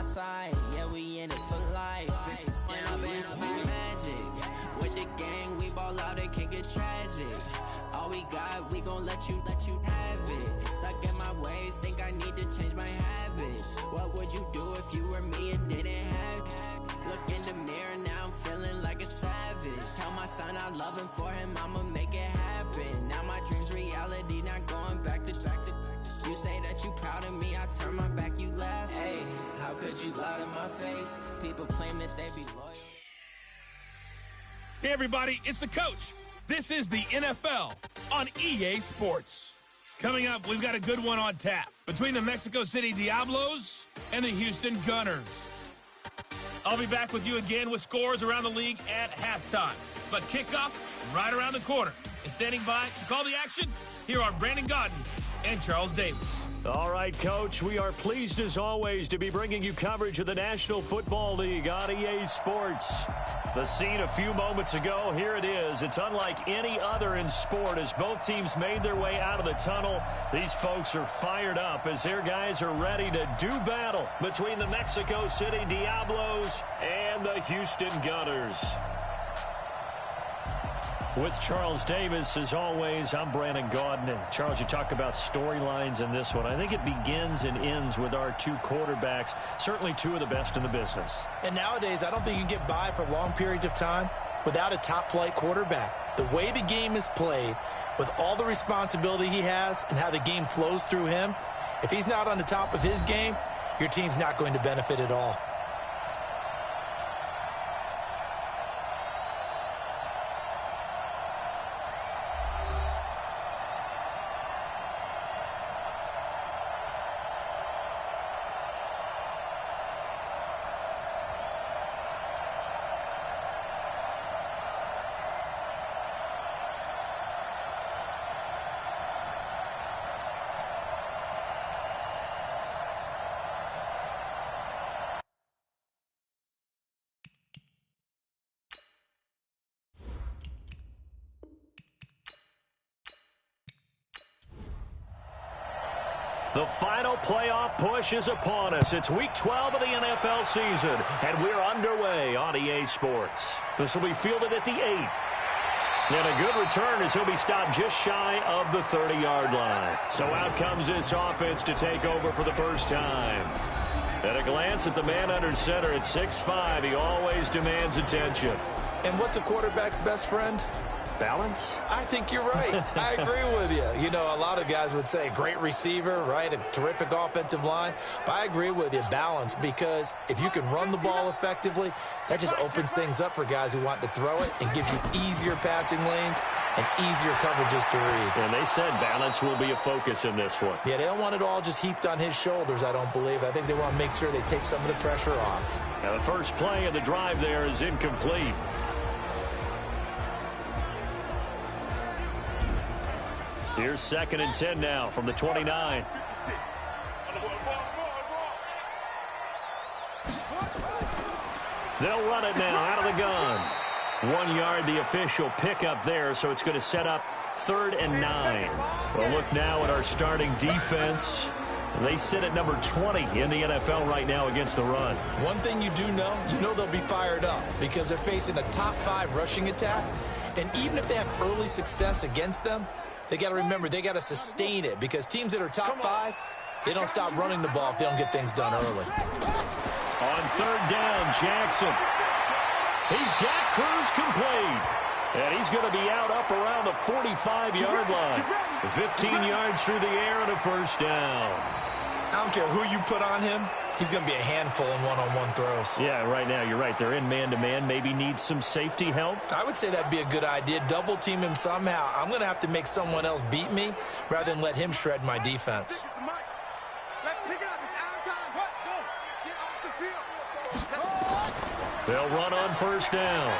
side, yeah, we in it for life. And I've been magic. With the gang, we ball out, it can get tragic. All we got, we gon' let you have it. Stuck in my ways, think I need to change my habits. What would you do if you were me and didn't have it? Look in the mirror, now I'm feeling like a savage. Tell my son I love him, for him I'ma make it happen. Now my dream's reality, not going back to. You say that you proud of me, I turn my back, you laugh. Hey, how could you lie to my face? People claim that they be loyal. Hey everybody, it's the coach. This is the NFL on EA Sports. Coming up, we've got a good one on tap between the Mexico City Diablos and the Houston Gunners. I'll be back with you again with scores around the league at halftime. But kickoff right around the corner. And standing by to call the action, here are Brandon Godden and Charles Davis. All right, Coach, we are pleased as always to be bringing you coverage of the National Football League on EA Sports. The scene a few moments ago, here it is. It's unlike any other in sport as both teams made their way out of the tunnel. These folks are fired up as their guys are ready to do battle between the Mexico City Diablos and the Houston Gunners. With Charles Davis, as always, I'm Brandon Gaudin. And Charles, you talk about storylines in this one. I think it begins and ends with our two quarterbacks, certainly two of the best in the business. And nowadays, I don't think you can get by for long periods of time without a top-flight quarterback. The way the game is played, with all the responsibility he has and how the game flows through him, if he's not on the top of his game, your team's not going to benefit at all. The final playoff push is upon us. It's Week 12 of the NFL season, and we're underway on EA Sports. This will be fielded at the 8. And a good return as he'll be stopped just shy of the 30-yard line. So out comes this offense to take over for the first time. At a glance at the man under center at 6'5", he always demands attention. And what's a quarterback's best friend? Balance? I think you're right. I agree with you. You know, a lot of guys would say great receiver, right? A terrific offensive line. But I agree with you, balance, because if you can run the ball effectively, that just opens things up for guys who want to throw it and gives you easier passing lanes and easier coverages to read. And they said balance will be a focus in this one. Yeah, they don't want it all just heaped on his shoulders, I don't believe. I think they want to make sure they take some of the pressure off. Now the first play of the drive there is incomplete. Here's 2nd and 10 now from the 29. They'll run it now out of the gun. 1 yard, the official pickup there, so it's going to set up 3rd and 9. We'll look now at our starting defense. They sit at number 20 in the NFL right now against the run. One thing you do know, they'll be fired up because they're facing a top 5 rushing attack. And even if they have early success against them, they got to remember they got to sustain it because teams that are top 5, they don't stop running the ball if they don't get things done early. On 3rd down, Jackson. He's got Cruz complete. And he's going to be out up around the 45-yard line. 15 yards through the air and a first down. I don't care who you put on him. He's going to be a handful in one-on-one throws. Yeah, right now, you're right. They're in man-to-man. Maybe need some safety help. I would say that'd be a good idea. Double team him somehow. I'm going to have to make someone else beat me rather than let him shred my defense. Let's pick it up. It's our time. What? Go. Get off the field. They'll run on first down.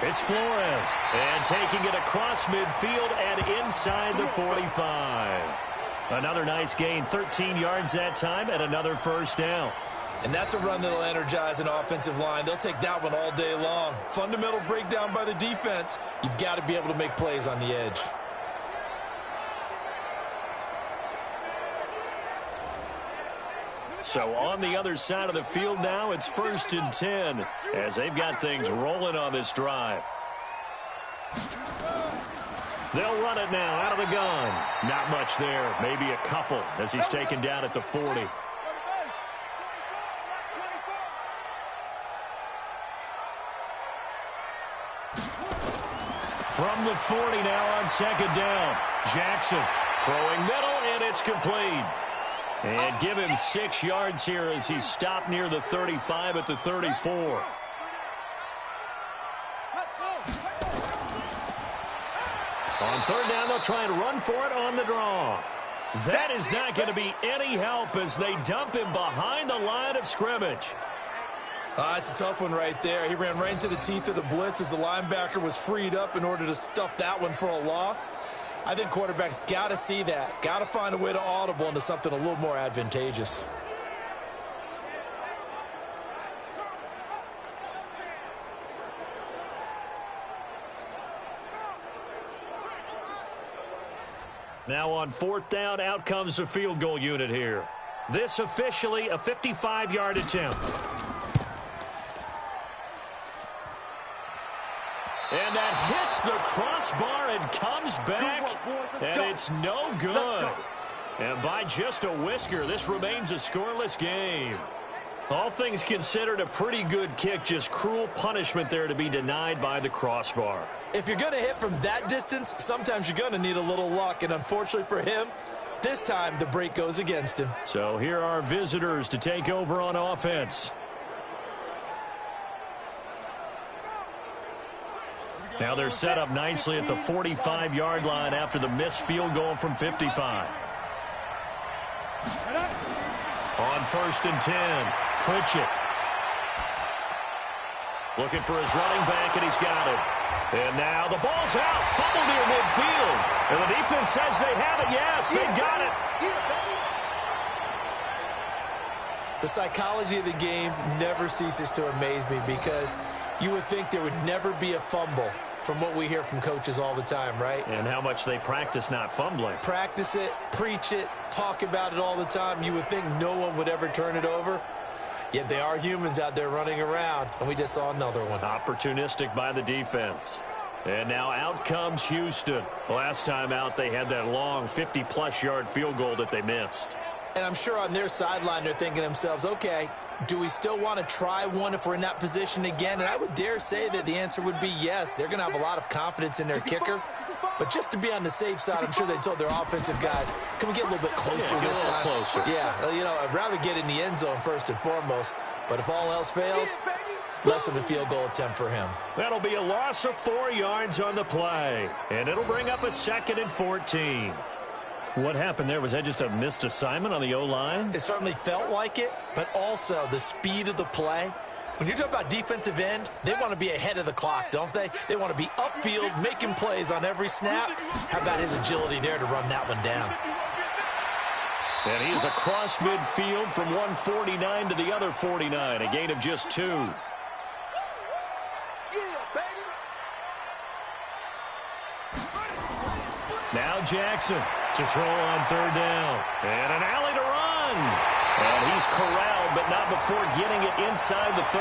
It's Flores. And taking it across midfield and inside the 45. Another nice gain, 13 yards that time, and another first down. And that's a run that'll energize an offensive line. They'll take that one all day long. Fundamental breakdown by the defense. You've got to be able to make plays on the edge. So on the other side of the field now, it's 1st and 10 as they've got things rolling on this drive. They'll run it now out of the gun. Not much there, maybe a couple as he's taken down at the 40. From the 40 now on 2nd down. Jackson throwing middle, and it's complete. And give him 6 yards here as he's stopped near the 35 at the 34. On 3rd down, they'll try and run for it on the draw. That is not going to be any help as they dump him behind the line of scrimmage. It's a tough one right there. He ran right into the teeth of the blitz as the linebacker was freed up in order to stuff that one for a loss. I think quarterbacks got to see that. Got to find a way to audible into something a little more advantageous. Now on 4th down, out comes the field goal unit here. This officially a 55-yard attempt. And that hits the crossbar and comes back, and it's no good. And by just a whisker, this remains a scoreless game. All things considered, a pretty good kick, just cruel punishment there to be denied by the crossbar. If you're going to hit from that distance, sometimes you're going to need a little luck, and unfortunately for him, this time the break goes against him. So here are visitors to take over on offense. Now they're set up nicely at the 45-yard line after the missed field goal from 55. On 1st and 10, Pritchett. Looking for his running back, and he's got it. And now the ball's out. Fumble near midfield. And the defense says they have it. Yes, they've got it. The psychology of the game never ceases to amaze me because you would think there would never be a fumble from what we hear from coaches all the time, right? And how much they practice not fumbling. Practice it, preach it, talk about it all the time. You would think no one would ever turn it over. Yet they are humans out there running around, and we just saw another one. Opportunistic by the defense. And now out comes Houston. Last time out, they had that long 50-plus yard field goal that they missed. And I'm sure on their sideline, they're thinking to themselves, okay, do we still want to try one if we're in that position again? And I would dare say that the answer would be yes. They're going to have a lot of confidence in their kicker. But just to be on the safe side, I'm sure they told their offensive guys, can we get a little bit closer this time? Closer. Yeah, you know, I'd rather get in the end zone first and foremost. But if all else fails, less of a field goal attempt for him. That'll be a loss of 4 yards on the play. And it'll bring up a 2nd and 14. What happened there? Was that just a missed assignment on the O-line? It certainly felt like it, but also the speed of the play. When you're talking about defensive end, they want to be ahead of the clock, don't they? They want to be upfield, making plays on every snap. How about his agility there to run that one down? And he is across midfield from 149 to the other 49, a gain of just 2. Now Jackson to throw on 3rd down. And an alley to run. And he's corralled, but not before getting it inside the 35.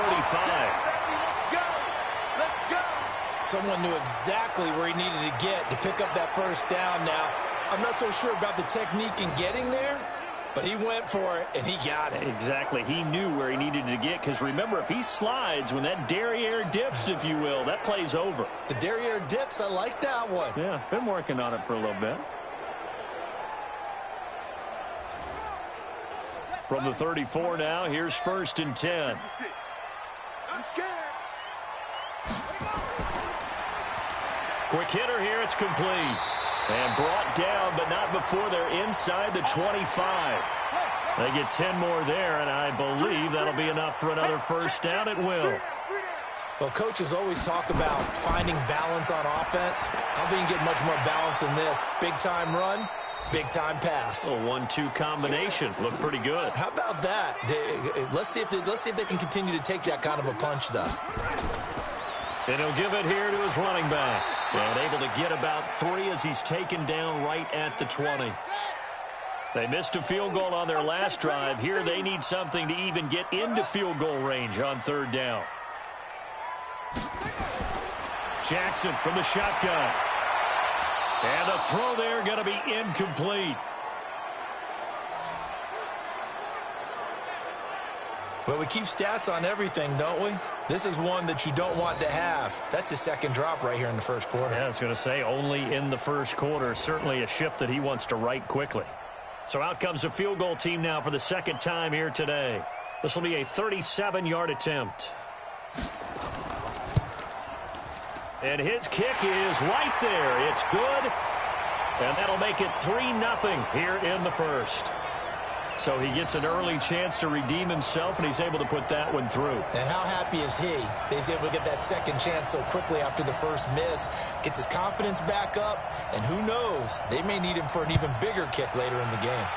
Someone knew exactly where he needed to get to pick up that 1st down now. I'm not so sure about the technique in getting there, but he went for it, and he got it. Exactly. He knew where he needed to get, because remember, if he slides, when that derriere dips, if you will, that play's over. The derriere dips, I like that one. Yeah, been working on it for a little bit. From the 34 now, here's 1st and 10. Quick hitter here, it's complete. And brought down, but not before they're inside the 25. They get 10 more there, and I believe that'll be enough for another 1st down. It will. Well, coaches always talk about finding balance on offense. I don't think you can get much more balance than this. Big-time run, big-time pass. A 1-2 combination. Looked pretty good. How about that? Let's see if they can continue to take that kind of a punch, though. And he'll give it here to his running back. And able to get about 3 as he's taken down right at the 20. They missed a field goal on their last drive. Here they need something to even get into field goal range on third down. Jackson from the shotgun. And the throw there going to be incomplete. Well, we keep stats on everything, don't we? This is one that you don't want to have. That's his second drop right here in the first quarter. Yeah, I was going to say only in the first quarter. Certainly a ship that he wants to right quickly. So out comes a field goal team now for the second time here today. This will be a 37-yard attempt. And his kick is right there. It's good. And that'll make it 3-0 here in the first. So he gets an early chance to redeem himself, and he's able to put that one through. And how happy is he that he's able to get that second chance so quickly after the first miss, gets his confidence back up, and who knows, they may need him for an even bigger kick later in the game.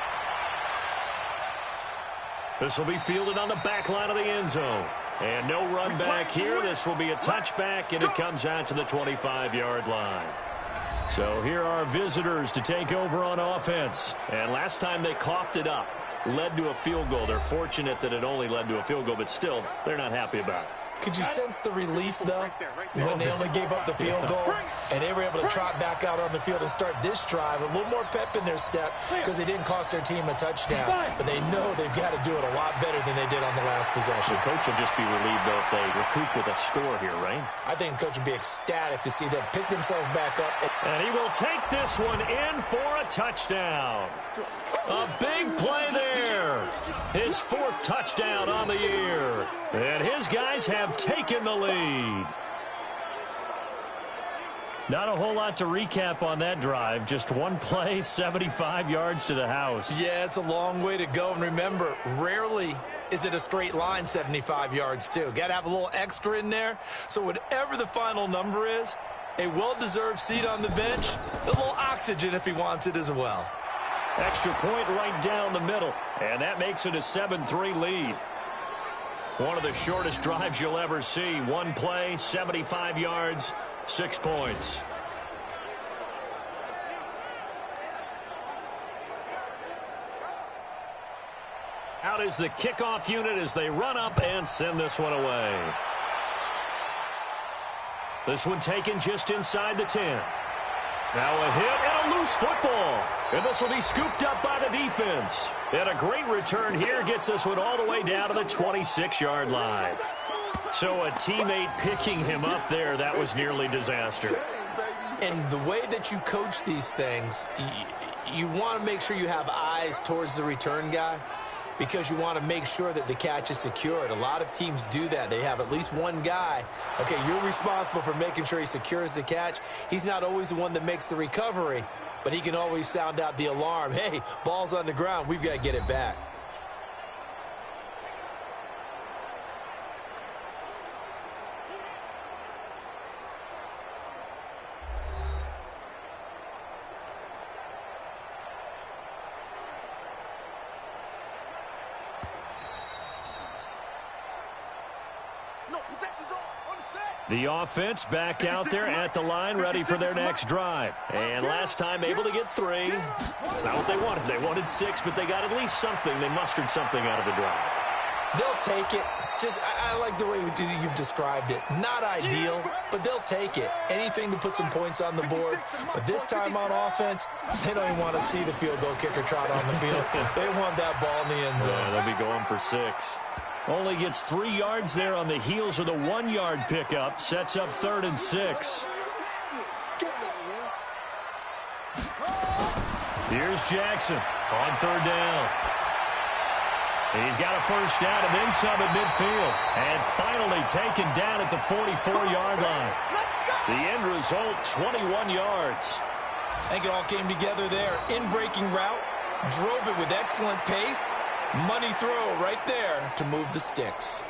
This will be fielded on the back line of the end zone. And no run back here. This will be a touchback, and it comes out to the 25-yard line. So here are visitors to take over on offense. And last time they coughed it up, led to a field goal. They're fortunate that it only led to a field goal, but still, they're not happy about it. Could you sense the relief, though, when they only gave up the field goal and they were able to trot back out on the field and start this drive, a little more pep in their step because it didn't cost their team a touchdown. But they know they've got to do it a lot better than they did on the last possession. The coach will just be relieved, though, if they recoup with a score here, right? I think the coach would be ecstatic to see them pick themselves back up. And he will take this one in for a touchdown. A big play there. His fourth touchdown on the year. And his guys have taken the lead. Not a whole lot to recap on that drive. Just one play, 75 yards to the house. Yeah, it's a long way to go. And remember, rarely is it a straight line 75 yards, too. Got to have a little extra in there. So whatever the final number is, a well-deserved seat on the bench, a little oxygen if he wants it as well. Extra point right down the middle. And that makes it a 7-3 lead. One of the shortest drives you'll ever see. One play, 75 yards, 6 points. Out is the kickoff unit as they run up and send this one away. This one taken just inside the 10. Now a hit and a loose football. And this will be scooped up by the defense. And a great return here gets this one all the way down to the 26-yard line. So a teammate picking him up there, that was nearly disaster. And the way that you coach these things, you want to make sure you have eyes towards the return guy because you want to make sure that the catch is secured. A lot of teams do that. They have at least one guy. Okay, you're responsible for making sure he secures the catch. He's not always the one that makes the recovery, but he can always sound out the alarm. Hey, ball's on the ground. We've got to get it back. The offense back out there at the line, ready for their next drive. And last time able to get 3. It's not what they wanted. They wanted 6, but they got at least something. They mustered something out of the drive. They'll take it. I like the way you've described it. Not ideal, but they'll take it. Anything to put some points on the board. But this time on offense, they don't even want to see the field goal kicker trot on the field. They want that ball in the end zone. Yeah, they'll be going for 6. Only gets 3 yards there on the heels of the 1-yard pickup. Sets up 3rd and 6. Here's Jackson on 3rd down. He's got a first down and then some at midfield. And finally taken down at the 44-yard line. The end result, 21 yards. I think it all came together there. In-breaking route, drove it with excellent pace. Money throw right there to move the sticks.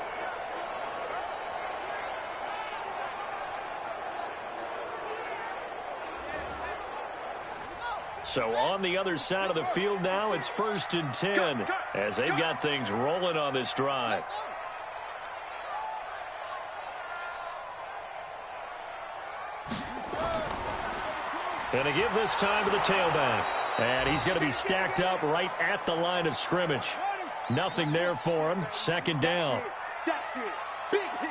So on the other side of the field now, it's 1st and 10 as they've got things rolling on this drive. And to give this time to the tailback. And he's going to be stacked up right at the line of scrimmage. Nothing there for him. Second down. That's it. Big hit.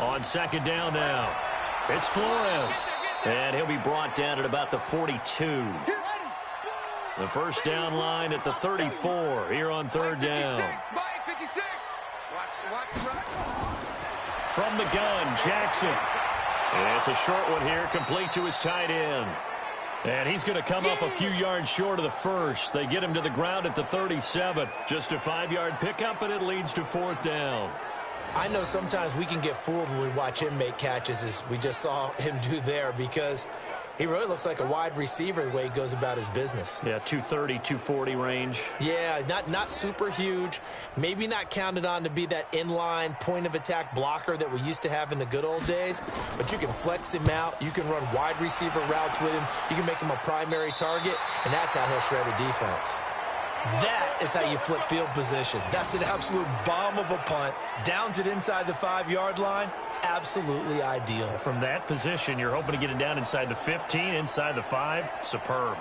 On second down now, it's Flores. And he'll be brought down at about the 42. The first down line at the 34 here on third down. From the gun, Jackson. It's a short one here, complete to his tight end. And he's going to come up a few yards short of the first. They get him to the ground at the 37. Just a 5-yard pickup, and it leads to fourth down. I know sometimes we can get fooled when we watch him make catches, as we just saw him do there, because he really looks like a wide receiver the way he goes about his business. Yeah, 230, 240 range. Yeah, not super huge. Maybe not counted on to be that inline point-of-attack blocker that we used to have in the good old days. But you can flex him out. You can run wide receiver routes with him. You can make him a primary target, and that's how he'll shred a defense. That is how you flip field position. That's an absolute bomb of a punt. Downs it inside the 5-yard line. Absolutely ideal. From that position, you're hoping to get it down inside the 15, inside the 5. Superb.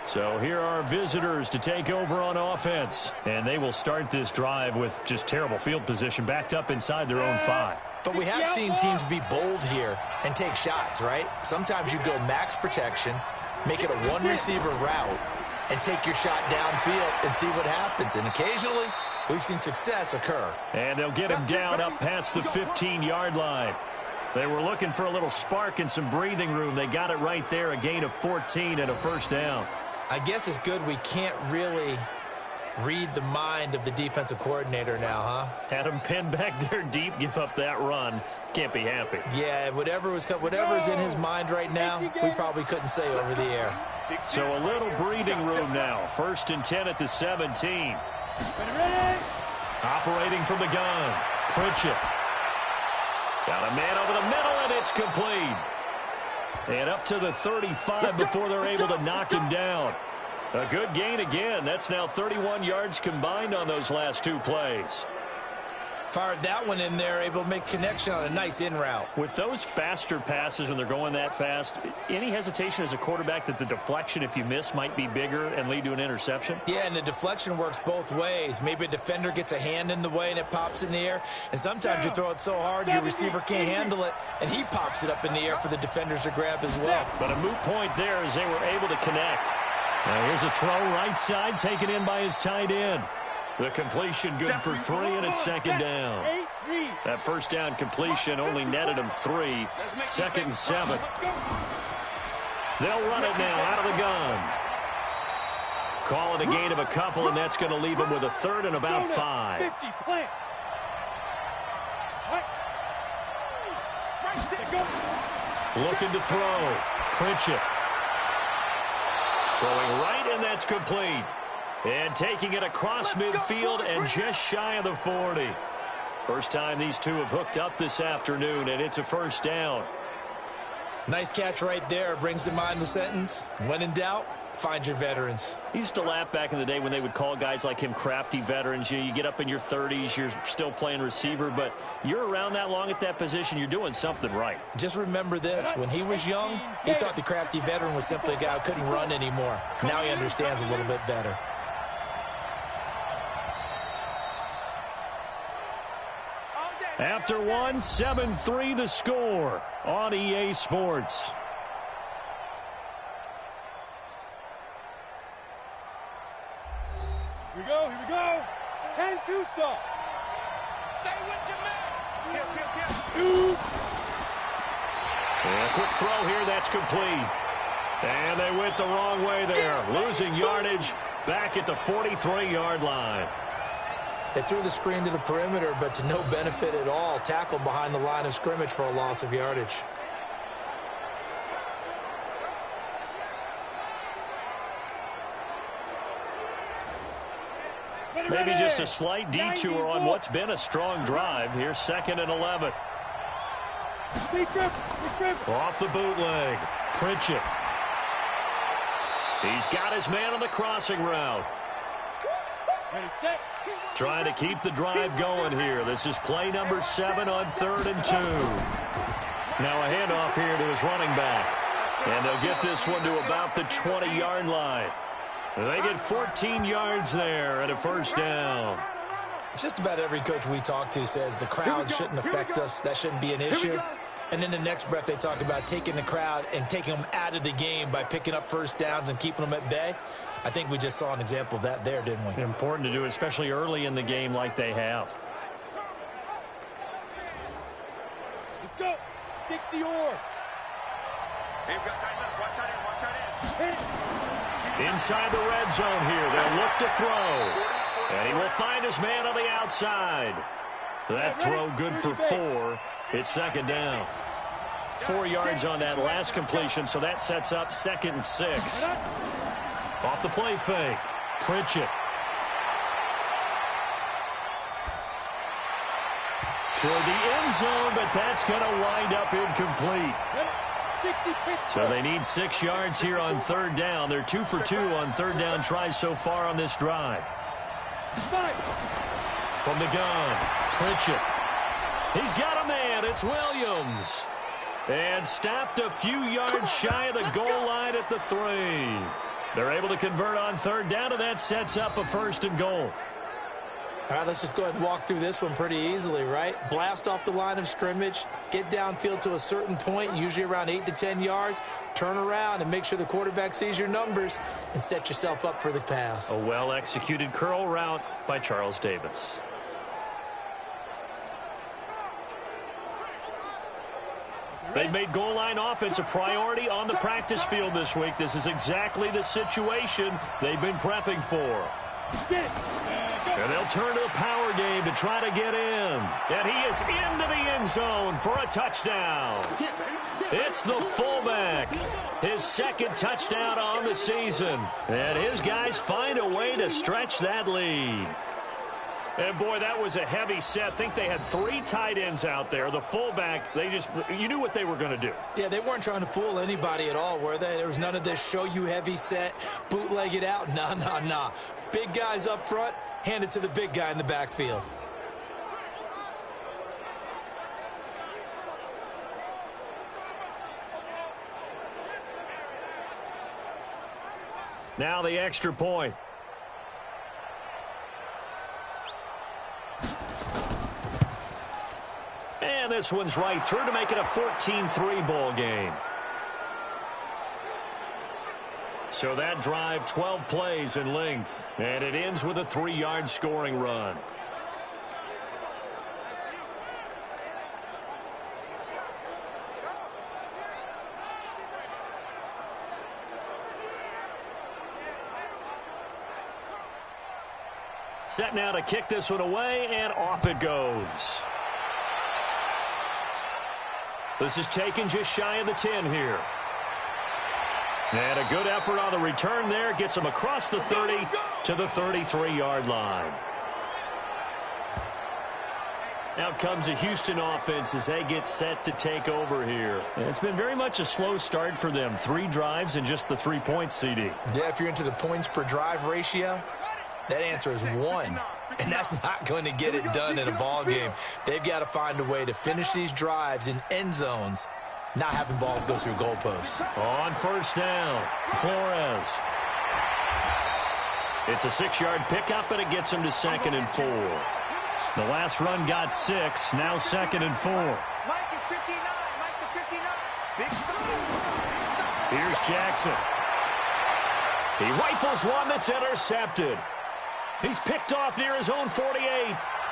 So here are our visitors to take over on offense. And they will start this drive with just terrible field position, backed up inside their own 5. But we have seen teams be bold here and take shots, right? Sometimes you go max protection, make it a one-receiver route, and take your shot downfield and see what happens. And occasionally, we've seen success occur. And they'll get him down up past the 15-yard line. They were looking for a little spark and some breathing room. They got it right there, a gain of 14 and a first down. I guess it's good we can't really read the mind of the defensive coordinator now, huh? Had him pinned back there deep, give up that run. Can't be happy. Yeah, whatever's in his mind right now, we probably couldn't say over the air. So a little breathing room now. First and 10 at the 17. Operating from the gun. Pritchett. Got a man over the middle, and it's complete. And up to the 35 before they're able to knock him down. A good gain again. That's now 31 yards combined on those last 2 plays. Fired that one in there, able to make connection on a nice in route. With those faster passes when they're going that fast, any hesitation as a quarterback that the deflection, if you miss, might be bigger and lead to an interception? Yeah, and the deflection works both ways. Maybe a defender gets a hand in the way and it pops in the air. And sometimes you throw it so hard your receiver can't handle it, and he pops it up in the air for the defenders to grab as well. But a moot point there as they were able to connect. Now here's a throw right side taken in by his tight end. The completion good for 3, and it's second down. That first down completion only netted him 3. Second and 7. They'll run it now out of the gun. Call it a gain of a couple, and that's going to leave him with a third and about 5. Looking to throw. Pritchett. Throwing right, and that's complete. And taking it across midfield and just shy of the 40. First time these two have hooked up this afternoon, and it's a first down. Nice catch right there. Brings to mind the sentence, when in doubt, find your veterans. He used to laugh back in the day when they would call guys like him crafty veterans. You get up in your 30s, you're still playing receiver, but you're around that long at that position, you're doing something right. Just remember this, when he was young, he thought the crafty veteran was simply a guy who couldn't run anymore. Now he understands a little bit better. After 1, 7-3 the score on EA Sports. Here we go. 10-2 stop. Stay with your man. Kill. And a quick throw here, that's complete. And they went the wrong way there. Losing yardage back at the 43-yard line. They threw the screen to the perimeter, but to no benefit at all. Tackled behind the line of scrimmage for a loss of yardage. Maybe just a slight detour on what's been a strong drive. Here's 2nd and 11. Off the bootleg. Pritchett. He's got his man on the crossing route. Trying to keep the drive going here. This is play number 7 on 3rd and 2. Now a handoff here to his running back. And they'll get this one to about the 20-yard line. They get 14 yards there and a first down. Just about every coach we talk to says the crowd shouldn't affect us. That shouldn't be an issue. And then the next breath they talk about taking the crowd and taking them out of the game by picking up first downs and keeping them at bay. I think we just saw an example of that there, didn't we? Important to do, especially early in the game like they have. Let's go. 60 or. Hey, we've got tight left. Watch tight end. Watch tight end. Inside the red zone here. They'll look to throw. And he will find his man on the outside. That throw good for 4. It's second down. 4 yards on that last completion, so that sets up 2nd and 6. Off the play fake. Pritchett. Toward the end zone, but that's going to wind up incomplete. So they need 6 yards here on 3rd down. They're 2 for 2 on 3rd down tries so far on this drive. From the gun, Pritchett. He's got a man. It's Williams. And stopped a few yards shy of the goal line at the 3. They're able to convert on 3rd down, and that sets up a 1st and goal. All right, let's just go ahead and walk through this one pretty easily, right? Blast off the line of scrimmage, get downfield to a certain point, usually around 8 to 10 yards, turn around and make sure the quarterback sees your numbers and set yourself up for the pass. A well-executed curl route by Charles Davis. They've made goal line offense a priority on the practice field this week. This is exactly the situation they've been prepping for. And they'll turn to the power game to try to get in. And he is into the end zone for a touchdown. It's the fullback. His 2nd touchdown on the season. And his guys find a way to stretch that lead. And, boy, that was a heavy set. I think they had 3 tight ends out there. The fullback, you knew what they were going to do. Yeah, they weren't trying to fool anybody at all, were they? There was none of this show you heavy set, bootleg it out. Nah. Big guys up front, hand it to the big guy in the backfield. Now the extra point. And this one's right through to make it a 14-3 ball game. So that drive, 12 plays in length. And it ends with a 3-yard scoring run. Set now to kick this one away, and off it goes. This is taken just shy of the 10 here. And a good effort on the return there. Gets him across the 30 to the 33-yard line. Now comes the Houston offense as they get set to take over here. And it's been very much a slow start for them. 3 drives and just the 3 points, CD. Yeah, if you're into the points per drive ratio, that answer is 1. And that's not going to get it done in a ball game. They've got to find a way to finish these drives in end zones, not having balls go through goalposts. On 1st down, Flores. It's a 6-yard pickup, and it gets him to 2nd and 4. The last run got 6, now 2nd and 4. Mike is 59. Mike is 59. Big throw. Here's Jackson. He rifles one that's intercepted. He's picked off near his own 48.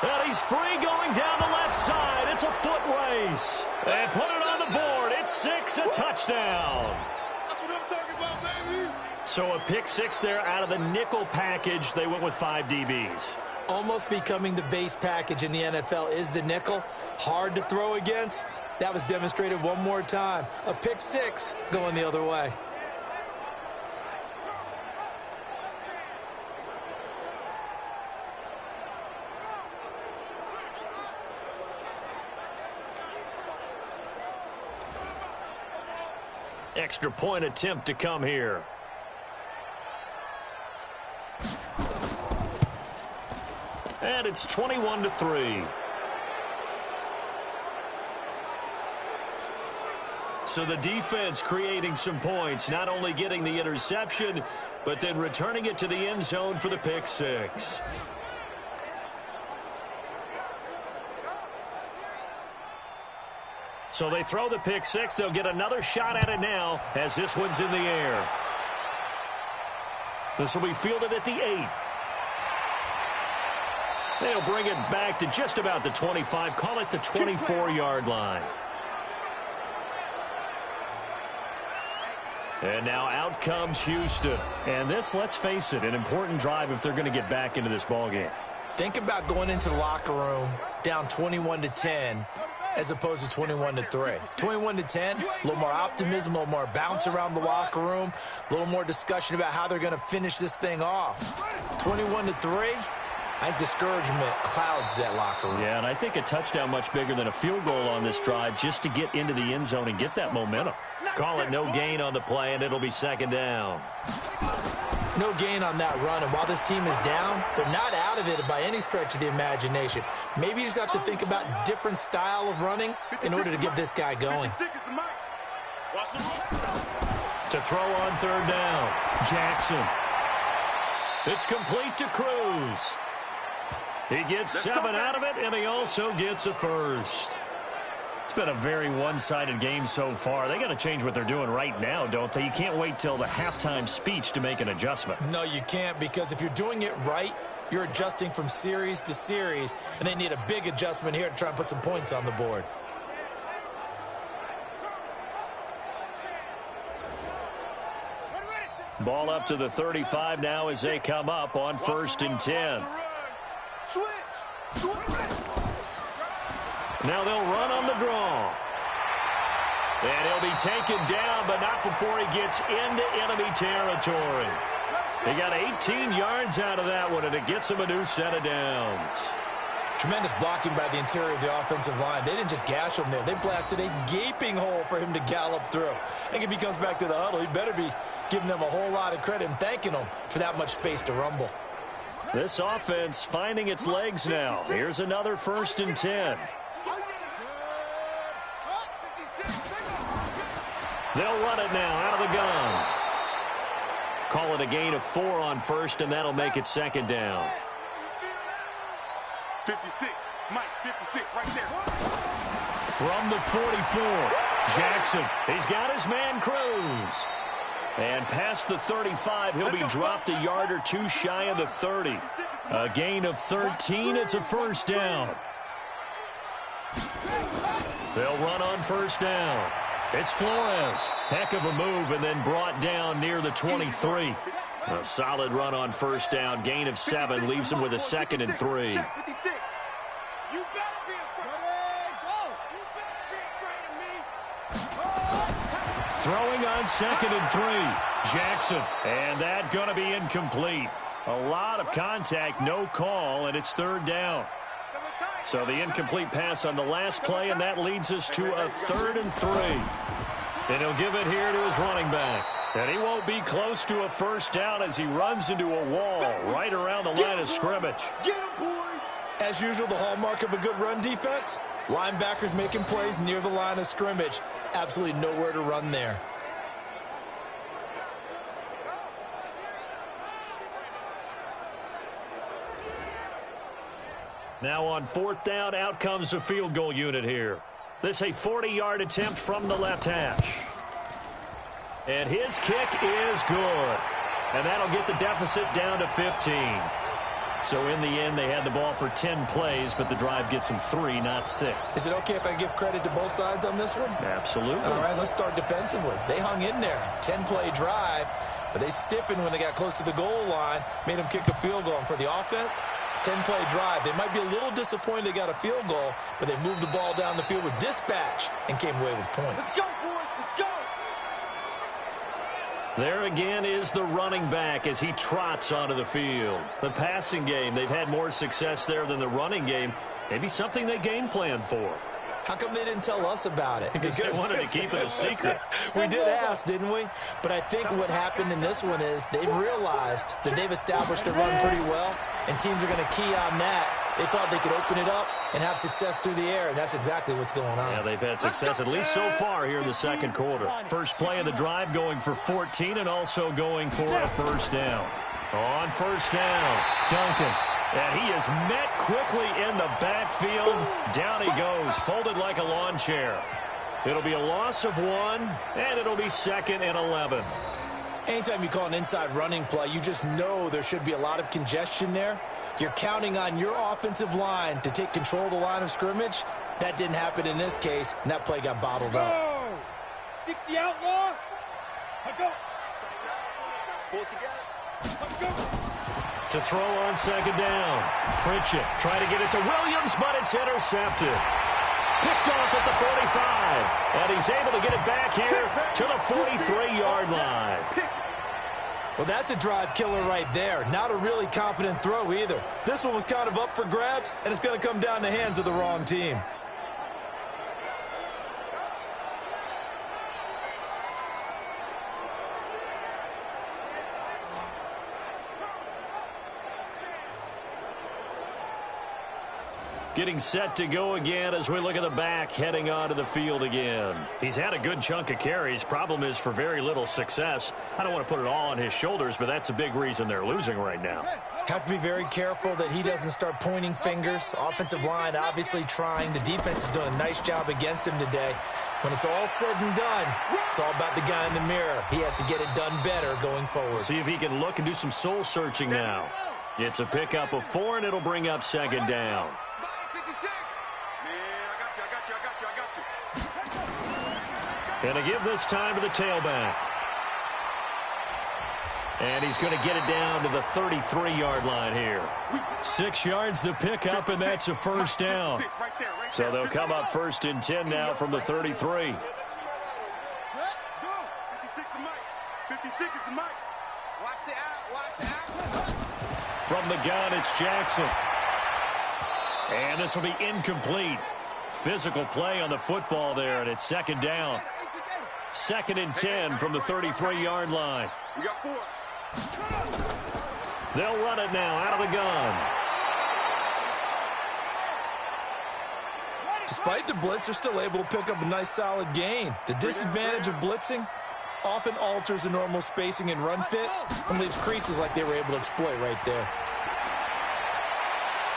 And he's free going down the left side. It's a foot race. And put it on the board. It's 6, a touchdown. That's what I'm talking about, baby. So a pick 6 there out of the nickel package. They went with 5 DBs. Almost becoming the base package in the NFL is the nickel. Hard to throw against. That was demonstrated one more time. A pick 6 going the other way. Extra point attempt to come here. And it's 21-3. 2 So the defense creating some points, not only getting the interception, but then returning it to the end zone for the pick six. So they throw the pick six. They'll get another shot at it now as this one's in the air. This will be fielded at the 8. They'll bring it back to just about the 25. Call it the 24-yard line. And now out comes Houston. And this, let's face it, an important drive if they're going to get back into this ballgame. Think about going into the locker room down 21-10 as opposed to 21-3. 21-10, a little more optimism, a little more bounce around the locker room, a little more discussion about how they're going to finish this thing off. 21-3, I think discouragement clouds that locker room. Yeah, and I think a touchdown much bigger than a field goal on this drive just to get into the end zone and get that momentum. Call it no gain on the play, and it'll be second down. No gain on that run, and while this team is down, they're not out of it by any stretch of the imagination. Maybe you just have to think about different style of running in order to get this guy going. To throw on third down, Jackson. It's complete to Cruz. He gets 7 out of it, and he also gets a first. It's been a very one-sided game so far. They got to change what they're doing right now, don't they? You can't wait till the halftime speech to make an adjustment. No, you can't, because if you're doing it right, you're adjusting from series to series, and they need a big adjustment here to try and put some points on the board. Ball up to the 35 now as they come up on 1st and 10. Now they'll run on the draw. And he'll be taken down, but not before he gets into enemy territory. He got 18 yards out of that one, and it gets him a new set of downs. Tremendous blocking by the interior of the offensive line. They didn't just gash him there. They blasted a gaping hole for him to gallop through. I think if he comes back to the huddle, he better be giving them a whole lot of credit and thanking them for that much space to rumble. This offense finding its legs now. Here's another 1st and 10. They'll run it now out of the gun. Call it a gain of 4 on 1st, and that'll make it 2nd down. 56, Mike, 56, right there. From the 44, Jackson. He's got his man Cruz. And past the 35, he'll be dropped a yard or 2 shy of the 30. A gain of 13, it's a 1st down. They'll run on 1st down. It's Flores. Heck of a move, and then brought down near the 23. A solid run on 1st down. Gain of 7 leaves him with a 2nd and 3. Throwing on 2nd and 3. Jackson. And that going to be incomplete. A lot of contact, no call, and it's 3rd down. So the incomplete pass on the last play, and that leads us to a 3rd and 3. And he'll give it here to his running back. And he won't be close to a 1st down as he runs into a wall right around the line of scrimmage. As usual, the hallmark of a good run defense, linebackers making plays near the line of scrimmage. Absolutely nowhere to run there. Now on 4th down, out comes the field goal unit here. This a 40-yard attempt from the left hash. And his kick is good. And that'll get the deficit down to 15. So in the end, they had the ball for 10 plays, but the drive gets them 3, not 6. Is it okay if I give credit to both sides on this one? Absolutely. All right, let's start defensively. They hung in there. 10-play drive, but they stiffened when they got close to the goal line, made them kick a field goal. And for the offense, 10-play drive. They might be a little disappointed they got a field goal, but they moved the ball down the field with dispatch and came away with points. Let's go, boys. Let's go. There again is the running back as he trots onto the field. The passing game, they've had more success there than the running game. Maybe something they game plan for. How come they didn't tell us about it? Because they wanted to keep it a secret. We did ask, didn't we? But I think what happened in this one is they've realized that they've established the run pretty well, and teams are going to key on that They thought they could open it up and have success through the air, and that's exactly what's going on. Yeah, they've had success at least so far here in the second quarter. First play of the drive going for 14 and also going for a first down. On first down, Duncan. And he is met quickly in the backfield. Down he goes, folded like a lawn chair. It'll be a loss of 1, and it'll be 2nd and 11. Anytime you call an inside running play, you just know there should be a lot of congestion there. You're counting on your offensive line to take control of the line of scrimmage. That didn't happen in this case, and that play got bottled up. 60 outlaw. Let's go. Pull it together. Let's go. To throw on second down. Pritchett trying to get it to Williams, but it's intercepted. Picked off at the 45. And he's able to get it back here to the 43-yard line. Well, that's a drive killer right there. Not a really confident throw either. This one was kind of up for grabs, and it's going to come down in the hands of the wrong team. Getting set to go again as we look at the back heading onto the field again. He's had a good chunk of carries. Problem is for very little success. I don't want to put it all on his shoulders, but that's a big reason they're losing right now. Have to be very careful that he doesn't start pointing fingers. Offensive line obviously trying. The defense is doing a nice job against him today. When it's all said and done, it's all about the guy in the mirror. He has to get it done better going forward. See if he can look and do some soul searching now. It's a pickup of 4, and it'll bring up second down. And to give this time to the tailback. And he's going to get it down to the 33-yard line here. 6 yards the pickup, and that's a first down. So they'll come up 1st and 10 now from the 33. 56 is the mic. Watch the out. From the gun, it's Jackson. And this will be incomplete. Physical play on the football there, and it's second down. 2nd and 10 from the 33-yard line. We got 4. They'll run it now out of the gun. Despite the blitz, they're still able to pick up a nice solid gain. The disadvantage of blitzing often alters the normal spacing and run fits and leaves creases like they were able to exploit right there.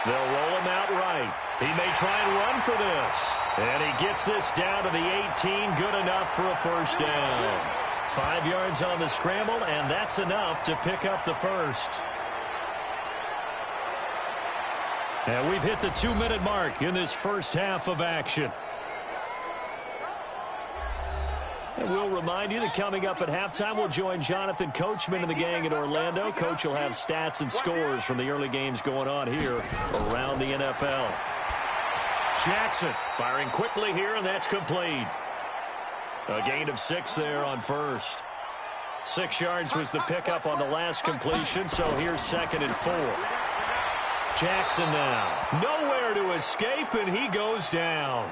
They'll roll him out right. He may try and run for this. And he gets this down to the 18. Good enough for a first down. 5 yards on the scramble, and that's enough to pick up the first. And we've hit the 2-minute mark in this first half of action. And we'll remind you that coming up at halftime, we'll join Jonathan Coachman and the gang in Orlando. Coach will have stats and scores from the early games going on here around the NFL. Jackson firing quickly here, and that's complete. A gain of 6 there on first. 6 yards was the pickup on the last completion, so here's 2nd and 4. Jackson now. Nowhere to escape, and he goes down.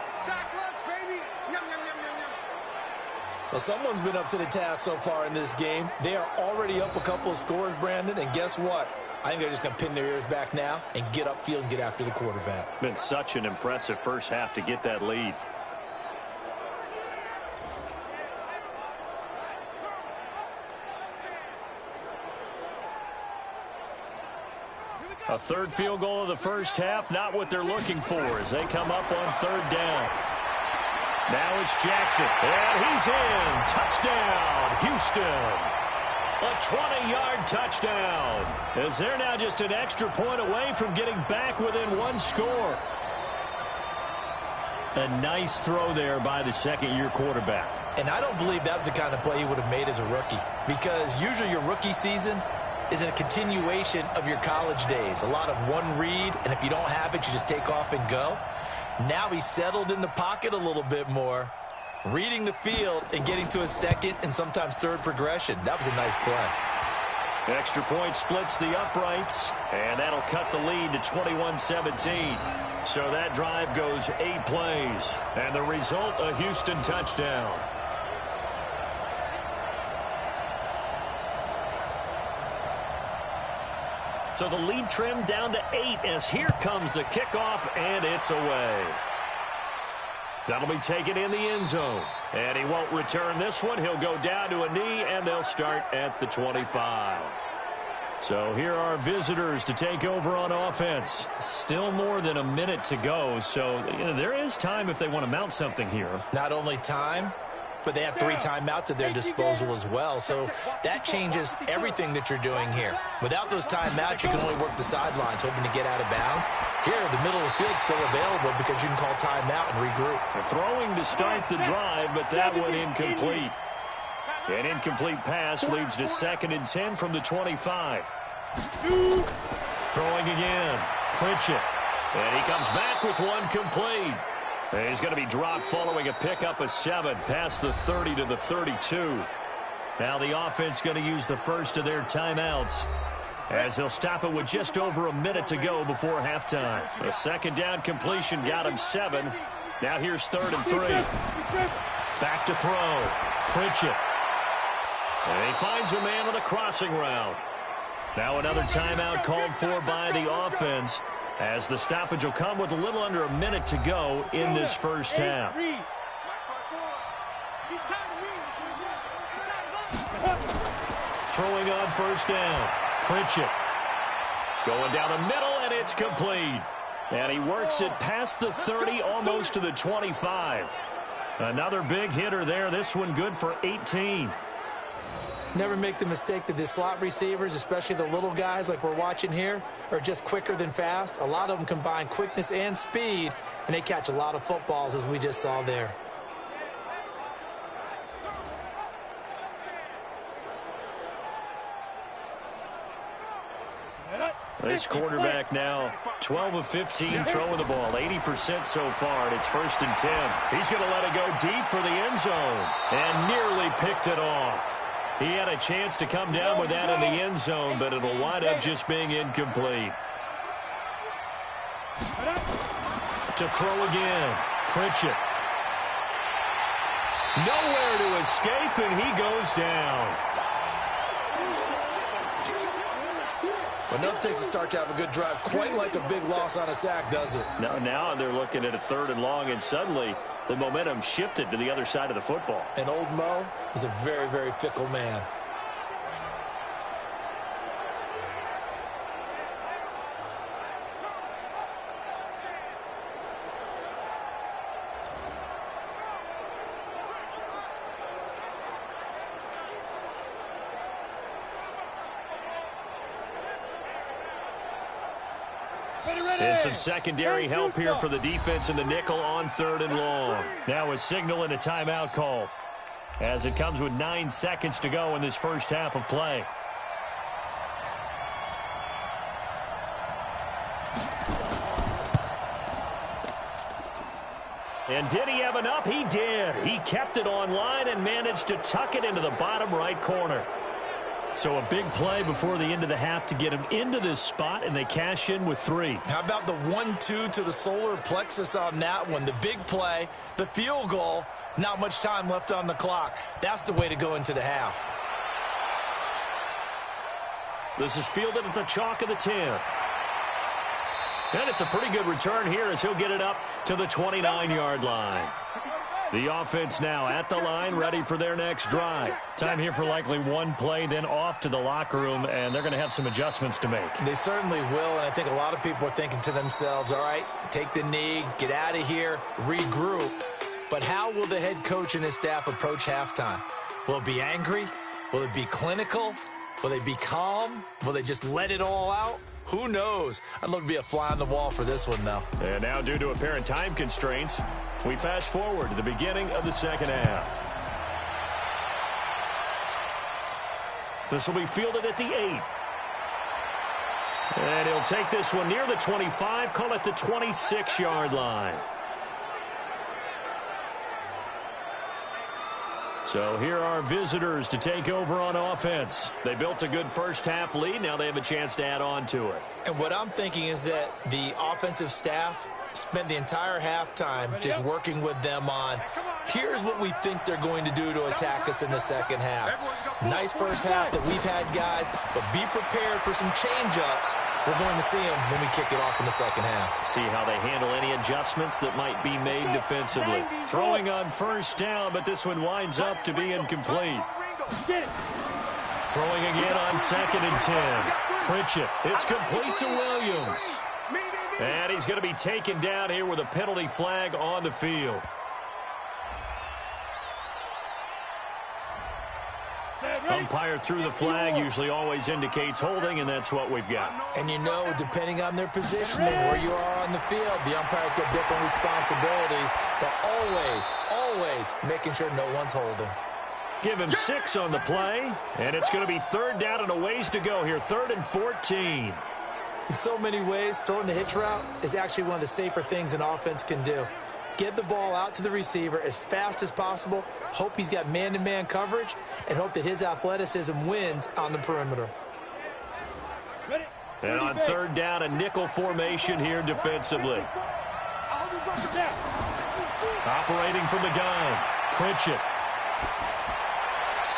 Well, someone's been up to the task so far in this game. They are already up a couple of scores, Brandon, and guess what? I think they're just going to pin their ears back now and get upfield and get after the quarterback. Been such an impressive first half to get that lead. A third field goal of the first half, not what they're looking for as they come up on 3rd down. Now it's Jackson, and he's in. Touchdown, Houston. A 20-yard touchdown, as they're now just an extra point away from getting back within 1 score. A nice throw there by the second-year quarterback. And I don't believe that was the kind of play he would have made as a rookie, because usually your rookie season is a continuation of your college days. A lot of one read, and if you don't have it, you just take off and go. Now he's settled in the pocket a little bit more, reading the field and getting to a second and sometimes third progression. That was a nice play. Extra point splits the uprights, and that'll cut the lead to 21-17. So that drive goes 8 plays, and the result, a Houston touchdown. So the lead trimmed down to 8 as here comes the kickoff, and it's away. That'll be taken in the end zone. And he won't return this one. He'll go down to a knee, and they'll start at the 25. So here are visitors to take over on offense. Still more than a minute to go, so there is time if they want to mount something here. Not only time, but they have 3 timeouts at their disposal as well. So that changes everything that you're doing here. Without those timeouts, you can only work the sidelines, hoping to get out of bounds. Here, the middle of the field's still available because you can call timeout and regroup. They're throwing to start the drive, but that one incomplete. An incomplete pass leads to 2nd and 10 from the 25. Throwing again. Pritchett. And he comes back with one complete. And he's going to be dropped following a pickup of 7 past the 30 to the 32. Now the offense going to use the first of their timeouts as they'll stop it with just over a minute to go before halftime. A 2nd down completion got him 7. Now here's 3rd and 3. Back to throw. Pritchett. And he finds a man on the crossing route. Now another timeout called for by the offense, as the stoppage will come with a little under a minute to go in this first half. Throwing on 1st down. Pritchett. Going down the middle, and it's complete. And he works it past the 30, almost to the 25. Another big hitter there. This one good for 18. Never make the mistake that the slot receivers, especially the little guys like we're watching here, are just quicker than fast. A lot of them combine quickness and speed, and they catch a lot of footballs, as we just saw there. This quarterback now 12 of 15 throwing the ball, 80% so far, and it's 1st and 10. He's going to let it go deep for the end zone and nearly picked it off. He had a chance to come down with that in the end zone, but it'll wind up just being incomplete. To throw again, Pritchett. Nowhere to escape, and he goes down. Enough takes a start to have a good drive, quite like a big loss on a sack, does it? No, now they're looking at a 3rd and long, and suddenly the momentum shifted to the other side of the football. And old Mo is a very, very fickle man. And some secondary help here for the defense in the nickel on 3rd and long. Now a signal and a timeout call as it comes with 9 seconds to go in this first half of play. And did he have enough? He did. He kept it online and managed to tuck it into the bottom right corner. So a big play before the end of the half to get him into this spot, and they cash in with 3. How about the 1-2 to the solar plexus on that one? The big play, the field goal, not much time left on the clock. That's the way to go into the half. This is fielded at the chalk of the 10. And it's a pretty good return here as he'll get it up to the 29-yard line. The offense now at the line, ready for their next drive. Time here for likely one play, then off to the locker room, and they're going to have some adjustments to make. They certainly will, and I think a lot of people are thinking to themselves, all right, take the knee, get out of here, regroup. But how will the head coach and his staff approach halftime? Will it be angry? Will it be clinical? Will they be calm? Will they just let it all out? Who knows? I'd love to be a fly on the wall for this one, though. And now, due to apparent time constraints, we fast forward to the beginning of the second half. This will be fielded at the 8. And he'll take this one near the 25, call it the 26-yard line. So here are visitors to take over on offense. They built a good first half lead. Now they have a chance to add on to it. And what I'm thinking is that the offensive staff spent the entire halftime just working with them on, here's what we think they're going to do to attack us in the second half. Nice first half that we've had, guys, but be prepared for some change-ups. We're going to see them when we kick it off in the second half. See how they handle any adjustments that might be made defensively. Throwing on first down, but this one winds up to be incomplete. Throwing again on 2nd and 10. Pritchett, it's complete to Williams. And he's going to be taken down here with a penalty flag on the field. Umpire threw the flag, usually always indicates holding, and that's what we've got. And you know, depending on their positioning, where you are on the field, the umpires got different responsibilities, but always making sure no one's holding. Give him 6 on the play, and it's going to be 3rd down and a ways to go here, 3rd and 14. In so many ways, throwing the hitch route is actually one of the safer things an offense can do. Get the ball out to the receiver as fast as possible, hope he's got man-to-man coverage, and hope that his athleticism wins on the perimeter. And on 3rd down, a nickel formation here defensively. Operating from the gun, Pritchett.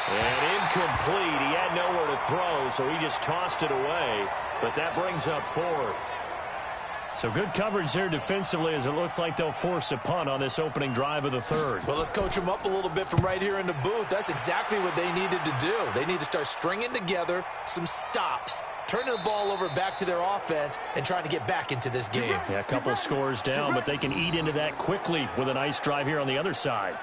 And incomplete. He had nowhere to throw, so he just tossed it away. But that brings up 4th. So good coverage there defensively as it looks like they'll force a punt on this opening drive of the 3rd. Well, let's coach them up a little bit from right here in the booth. That's exactly what they needed to do. They need to start stringing together some stops, turn the ball over back to their offense, and trying to get back into this game. Yeah, a couple of scores down, but they can eat into that quickly with a nice drive here on the other side.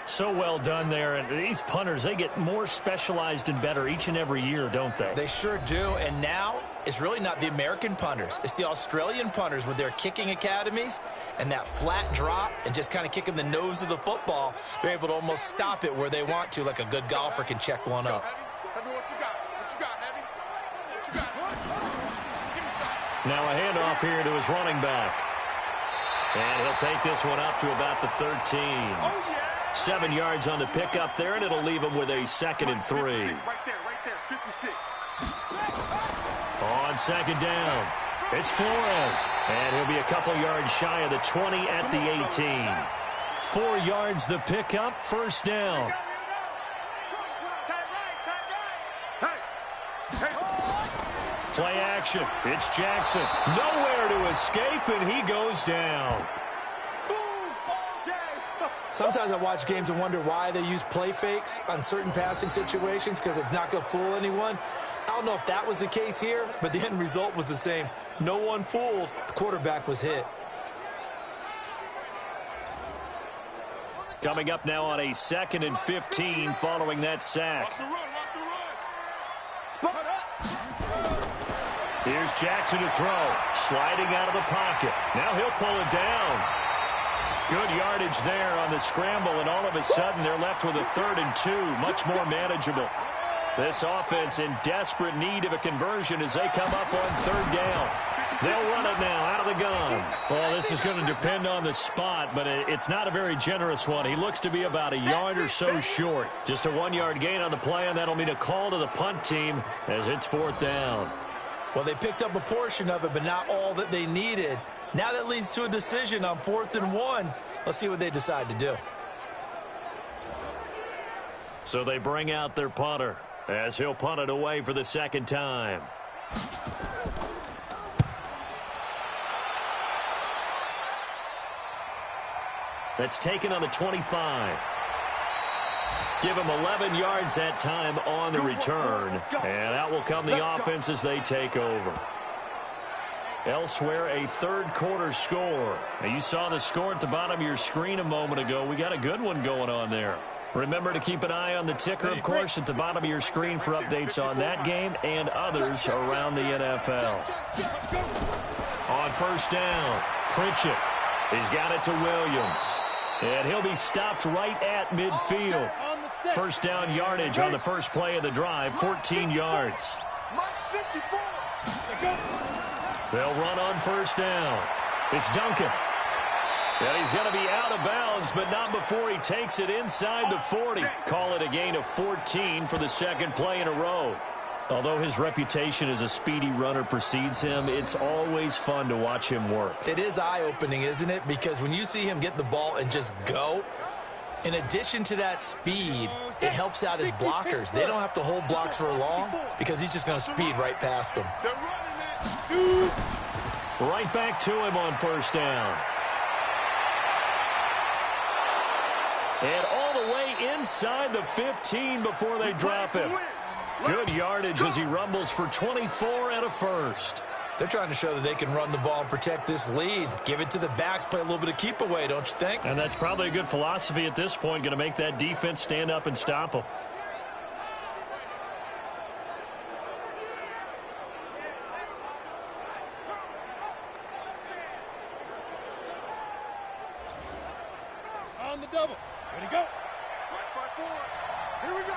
So well done there. And these punters, they get more specialized and better each and every year, don't they? They sure do. And now it's really not the American punters. It's the Australian punters with their kicking academies and that flat drop and just kind of kicking the nose of the football. They're able to almost stop it where they want to, like a good golfer can check one up. Now a handoff here to his running back. And he'll take this one up to about the 13. 7 yards on the pickup there, and it'll leave him with a 2nd and 3. Right there, 56. On 2nd down, it's Flores, and he'll be a couple yards shy of the 20 at the 18. 4 yards the pickup, 1st down. Play action, it's Jackson. Nowhere to escape, and he goes down. Sometimes I watch games and wonder why they use play fakes on certain passing situations because it's not going to fool anyone. I don't know if that was the case here, but the end result was the same. No one fooled. The quarterback was hit. Coming up now on a 2nd and 15 following that sack. Here's Jackson to throw. Sliding out of the pocket. Now he'll pull it down. Good yardage there on the scramble, and all of a sudden they're left with a 3rd and 2, much more manageable. This offense in desperate need of a conversion as they come up on 3rd down. They'll run it now out of the gun. Well, this is going to depend on the spot, but it's not a very generous one. He looks to be about a yard or so short. Just a 1-yard gain on the play, and that'll mean a call to the punt team as it's 4th down. Well, they picked up a portion of it, but not all that they needed. Now that leads to a decision on 4th and 1. Let's see what they decide to do. So they bring out their punter as he'll punt it away for the 2nd time. That's taken on the 25. Give him 11 yards that time on the return. And out will come the offense as they take over. Elsewhere, a 3rd quarter score. Now, you saw the score at the bottom of your screen a moment ago. We got a good one going on there. Remember to keep an eye on the ticker, of course, at the bottom of your screen for updates on that game and others around the NFL. On 1st down, Pritchett. He's got it to Williams. And he'll be stopped right at midfield. 1st down yardage on the first play of the drive, 14 yards. They'll run on 1st down. It's Duncan. And he's going to be out of bounds, but not before he takes it inside the 40. Call it a gain of 14 for the 2nd play in a row. Although his reputation as a speedy runner precedes him, it's always fun to watch him work. It is eye-opening, isn't it? Because when you see him get the ball and just go, in addition to that speed, it helps out his blockers. They don't have to hold blocks for long because he's just going to speed right past them. Right back to him on first down. And all the way inside the 15 before they drop him. Good yardage as he rumbles for 24 and a first. They're trying to show that they can run the ball and protect this lead. Give it to the backs, play a little bit of keep away, don't you think? And that's probably a good philosophy at this point, going to make that defense stand up and stop them. On the double. Ready to go. Here we go,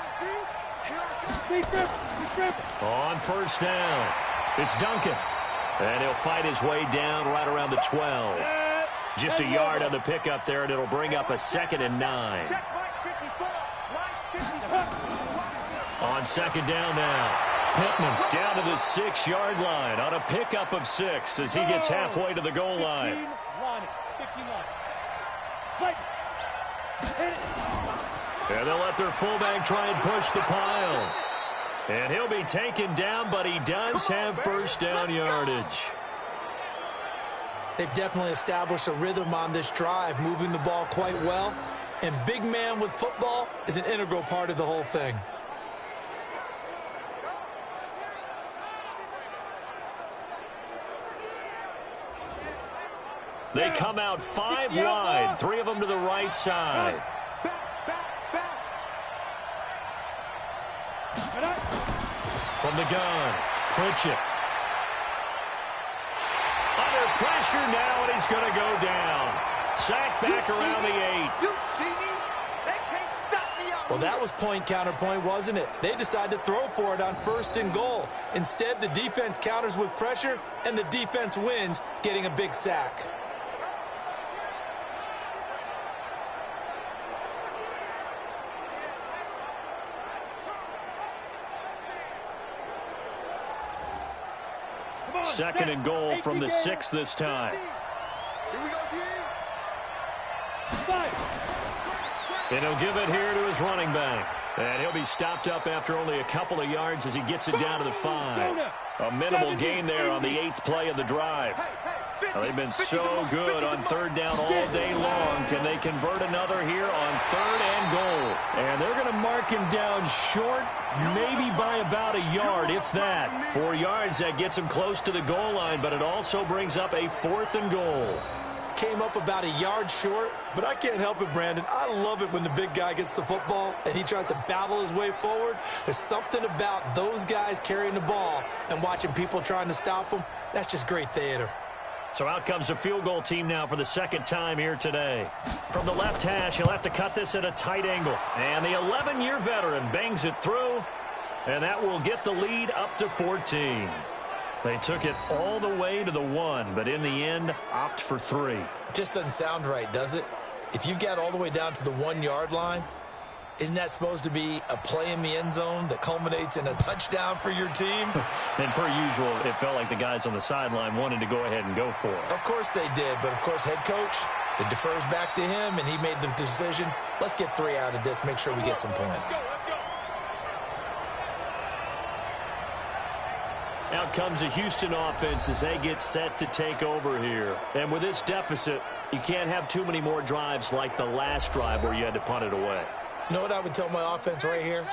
On first down, it's Duncan. And he'll fight his way down right around the 12. Just a yard on the pickup there, and it'll bring up a 2nd and 9. On second down now, Pittman down to the 6-yard line on a pickup of 6 as he gets halfway to the goal line. And they'll let their fullback try and push the pile. And he'll be taken down, but he does have first down yardage. They've definitely established a rhythm on this drive, moving the ball quite well. And big man with football is an integral part of the whole thing. They come out 5 wide, 3 of them to the right side. From the gun, Pritchett. Under pressure now, and he's going to go down. Sacked back around the 8. You see me? They can't stop me out. Well, that was point counterpoint, wasn't it? They decided to throw for it on 1st and goal. Instead, the defense counters with pressure, and the defense wins, getting a big sack. Second and goal from the 6 this time. Here we go, And he'll give it here to his running back. And he'll be stopped up after only a couple of yards as he gets it down to the 5. A minimal gain there on the 8th play of the drive. Well, they've been so good on 3rd down all day long. Can they convert another here on 3rd and goal? And they're going to mark him down short, maybe by about a yard, if that. 4 yards, that gets him close to the goal line, but it also brings up a 4th and goal. Came up about a yard short, but I can't help it, Brandon. I love it when the big guy gets the football and he tries to battle his way forward. There's something about those guys carrying the ball and watching people trying to stop them. That's just great theater. So out comes the field goal team now for the 2nd time here today. From the left hash, he'll have to cut this at a tight angle. And the 11-year veteran bangs it through, and that will get the lead up to 14. They took it all the way to the 1, but in the end, opt for 3. Just doesn't sound right, does it? If you get all the way down to the 1-yard line, isn't that supposed to be a play in the end zone that culminates in a touchdown for your team? And per usual, it felt like the guys on the sideline wanted to go ahead and go for it. Of course they did, but of course head coach, it defers back to him, and he made the decision, let's get 3 out of this, make sure we get some points. Out comes the Houston offense as they get set to take over here. And with this deficit, you can't have too many more drives like the last drive where you had to punt it away. You know what I would tell my offense right here?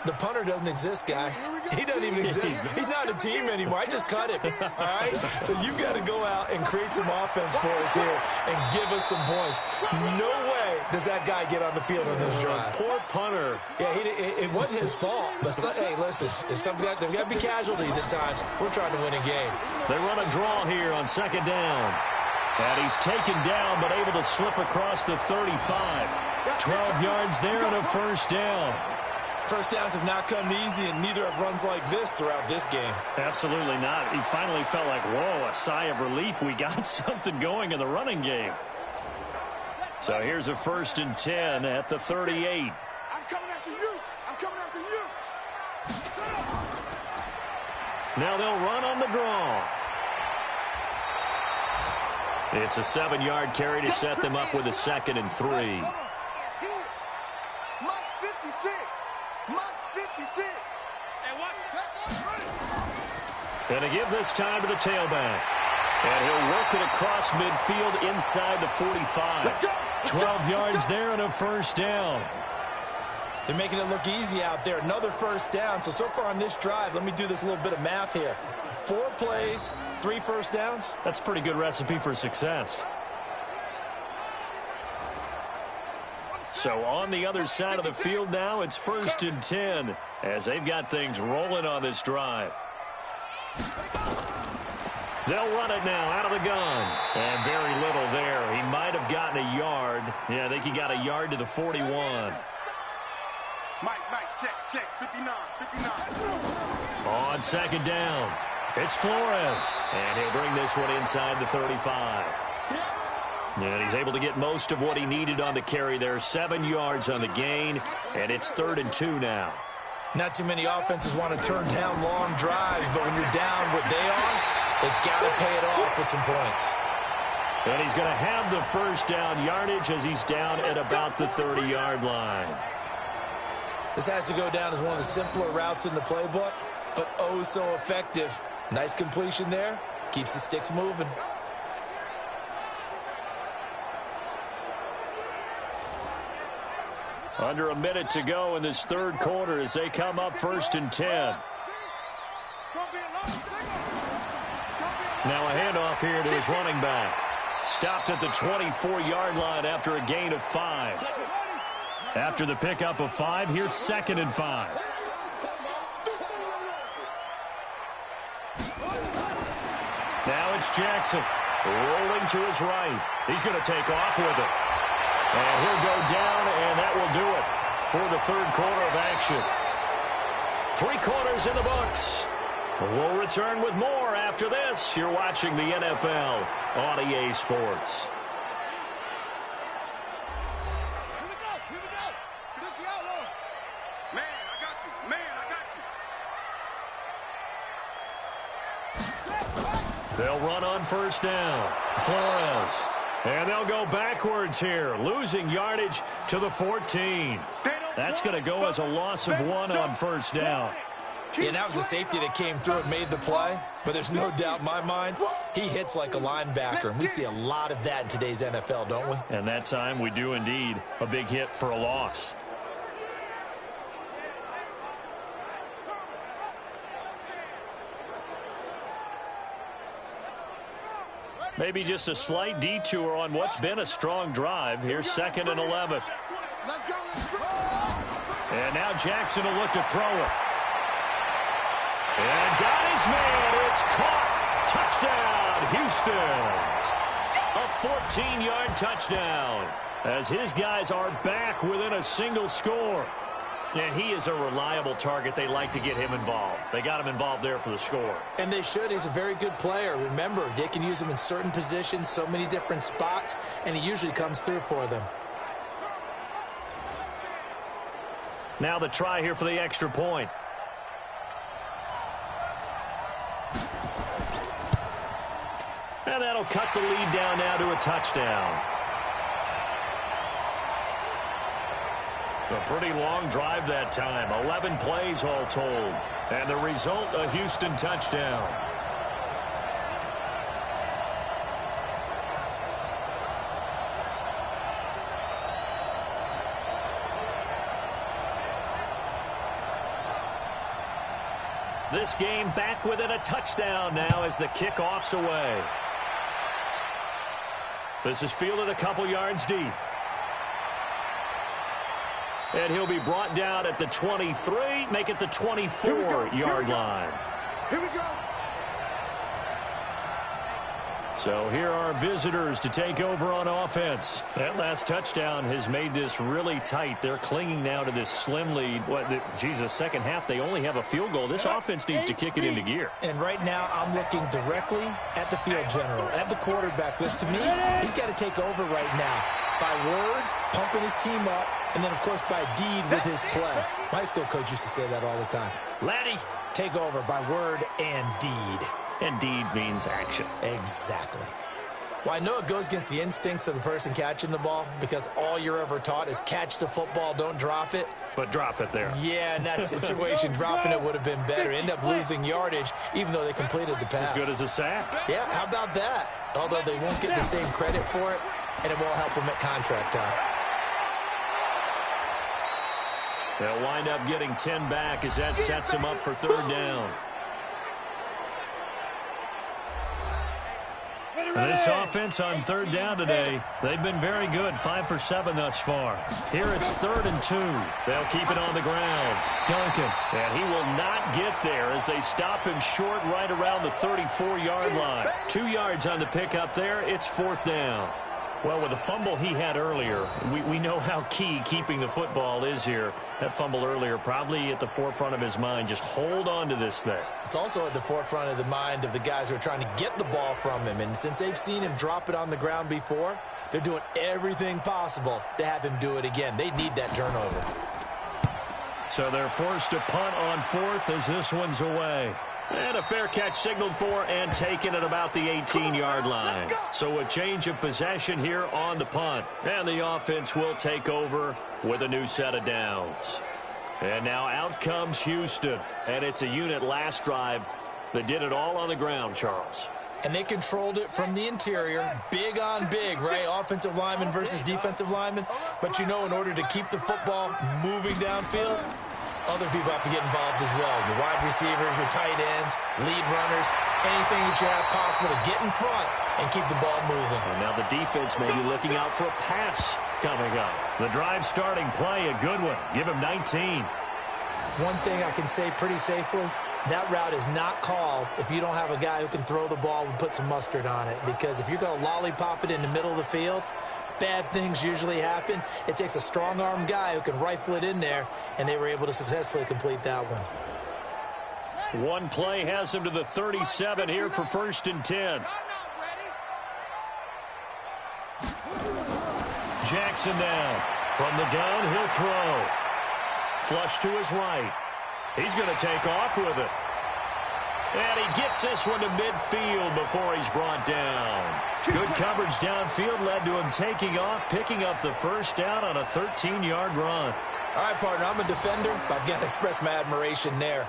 The punter doesn't exist, guys. He doesn't even exist. He's not a team anymore. I just cut him, all right? So you've got to go out and create some offense for us here and give us some points. No way does that guy get on the field on this drive. Poor punter. Yeah, it wasn't his fault. But, hey, listen, there's got to be casualties at times. We're trying to win a game. They run a draw here on 2nd down. And he's taken down but able to slip across the 35. 12 yards there and a first down. First downs have not come easy, and neither have runs like this throughout this game. Absolutely not. He finally felt like, whoa, a sigh of relief. We got something going in the running game. So here's a 1st and 10 at the 38. I'm coming after you. I'm coming after you. Now they'll run on the draw. It's a 7-yard carry to set them up with a 2nd and 3. Mike's 56. Mike's 56. And to give this time to the tailback. And he'll work it across midfield inside the 45. 12 yards there and a first down. They're making it look easy out there. Another first down. So far on this drive, let me do this little bit of math here. 4 plays, 3 first downs. That's a pretty good recipe for success. So on the other side of the field now, it's 1st and 10 as they've got things rolling on this drive. They'll run it now out of the gun. And very little there. He might have gotten a yard. Yeah, I think he got a yard to the 41. Mike, check, 59. On 2nd down, it's Flores. And he'll bring this one inside the 35. And he's able to get most of what he needed on the carry there. 7 yards on the gain, and it's 3rd and 2 now. Not too many offenses want to turn down long drives, but when you're down what they are, they've got to pay it off with some points. And he's going to have the first down yardage as he's down at about the 30-yard line. This has to go down as one of the simpler routes in the playbook, but oh so effective. Nice completion there. Keeps the sticks moving. Under a minute to go in this 3rd quarter as they come up 1st and 10. Now a handoff here to his running back. Stopped at the 24-yard line after a gain of 5. After the pickup of 5, here's 2nd and 5. Now it's Jackson rolling to his right. He's going to take off with it. And he'll go down, and that will do it for the 3rd quarter of action. 3 quarters in the books. We'll return with more after this. You're watching the NFL on EA Sports. They'll run on 1st down. Flores. And they'll go backwards here, losing yardage to the 14. That's going to go as a loss of 1 on 1st down. Yeah, that was the safety that came through and made the play. But there's no doubt in my mind, he hits like a linebacker. And we see a lot of that in today's NFL, don't we? And that time we do indeed. A big hit for a loss. Maybe just a slight detour on what's been a strong drive. Here's 2nd and 11. And now Jackson will look to throw it. And got his man. It's caught. Touchdown, Houston. A 14-yard touchdown as his guys are back within a single score. And he is a reliable target. They like to get him involved. They got him involved there for the score. And they should. He's a very good player. Remember, they can use him in certain positions, so many different spots, and he usually comes through for them. Now the try here for the extra point. And that'll cut the lead down now to a touchdown. A pretty long drive that time. 11 plays all told. And the result, a Houston touchdown. This game back within a touchdown now as the kickoff's away. This is fielded a couple yards deep. And he'll be brought down at the 23, make it the 24-yard line. Here we go. So here are visitors to take over on offense. That last touchdown has made this really tight. They're clinging now to this slim lead. Second half, they only have a field goal. This offense needs to kick it into gear. And right now, I'm looking directly at the field general, at the quarterback. Because to me, he's got to take over right now. By word, pumping his team up, and then, of course, by deed with his play. My high school coach used to say that all the time. Laddie, take over by word and deed. And deed means action. Exactly. Well, I know it goes against the instincts of the person catching the ball because all you're ever taught is catch the football, don't drop it. But drop it there. Yeah, in that situation, dropping it would have been better. End up losing yardage, even though they completed the pass. As good as a sack. Yeah, how about that? Although they won't get the same credit for it, and it won't help them at contract time. They'll wind up getting 10 back as that sets them up for third down. This offense on third down today, they've been very good, 5 for 7 thus far. Here it's 3rd and 2. They'll keep it on the ground. Duncan, and he will not get there as they stop him short right around the 34-yard line. 2 yards on the pickup there. It's 4th down. Well, with the fumble he had earlier, we know how key keeping the football is here. That fumble earlier probably at the forefront of his mind. Just hold on to this thing. It's also at the forefront of the mind of the guys who are trying to get the ball from him. And since they've seen him drop it on the ground before, they're doing everything possible to have him do it again. They need that turnover. So they're forced to punt on 4th as this one's away. And a fair catch signaled for and taken at about the 18-yard line. So a change of possession here on the punt. And the offense will take over with a new set of downs. And now out comes Houston. And it's a unit last drive that did it all on the ground, Charles. And they controlled it from the interior, big on big, right? Offensive lineman versus defensive lineman. But you know, in order to keep the football moving downfield, other people have to get involved as well. Your wide receivers, your tight ends, lead runners, anything that you have possible to get in front and keep the ball moving. And now the defense may be looking out for a pass coming up. The drive starting play, a good one. Give him 19. One thing I can say pretty safely, that route is not called if you don't have a guy who can throw the ball and put some mustard on it. Because if you're going to lollipop it in the middle of the field, bad things usually happen. It takes a strong-armed guy who can rifle it in there, and they were able to successfully complete that one. One play has him to the 37 here for 1st and 10. Jackson now. From the gun, he'll throw. Flush to his right. He's going to take off with it. And he gets this one to midfield before he's brought down. Good coverage downfield led to him taking off, picking up the first down on a 13-yard run. All right, partner, I'm a defender, but I've got to express my admiration there.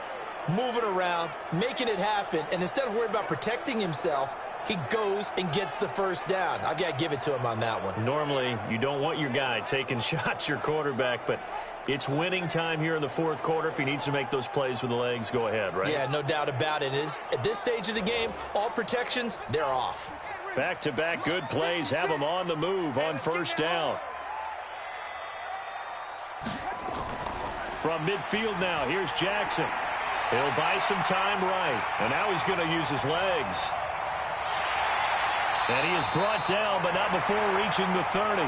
Moving around, making it happen, and instead of worrying about protecting himself, he goes and gets the first down. I've got to give it to him on that one. Normally, you don't want your guy taking shots, your quarterback, but it's winning time here in the 4th quarter. If he needs to make those plays with the legs, go ahead, right? Yeah, no doubt about it. At this stage of the game, all protections, they're off. Back-to-back good plays have him on the move on 1st down. From midfield now, here's Jackson. He'll buy some time right, and now he's going to use his legs. And he is brought down, but not before reaching the 30.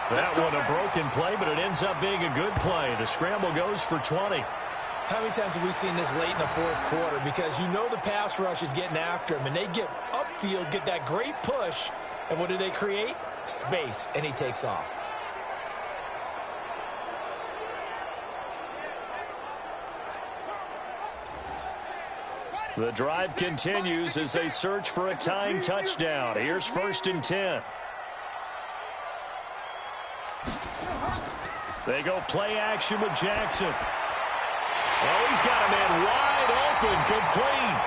That one a broken play, but it ends up being a good play. The scramble goes for 20. How many times have we seen this late in the 4th quarter? Because you know the pass rush is getting after him, and they get upfield, get that great push, and what do they create? Space, and he takes off. The drive continues as they search for a tying touchdown. Here's 1st and 10. They go play action with Jackson. Oh, he's got a man wide open, complete.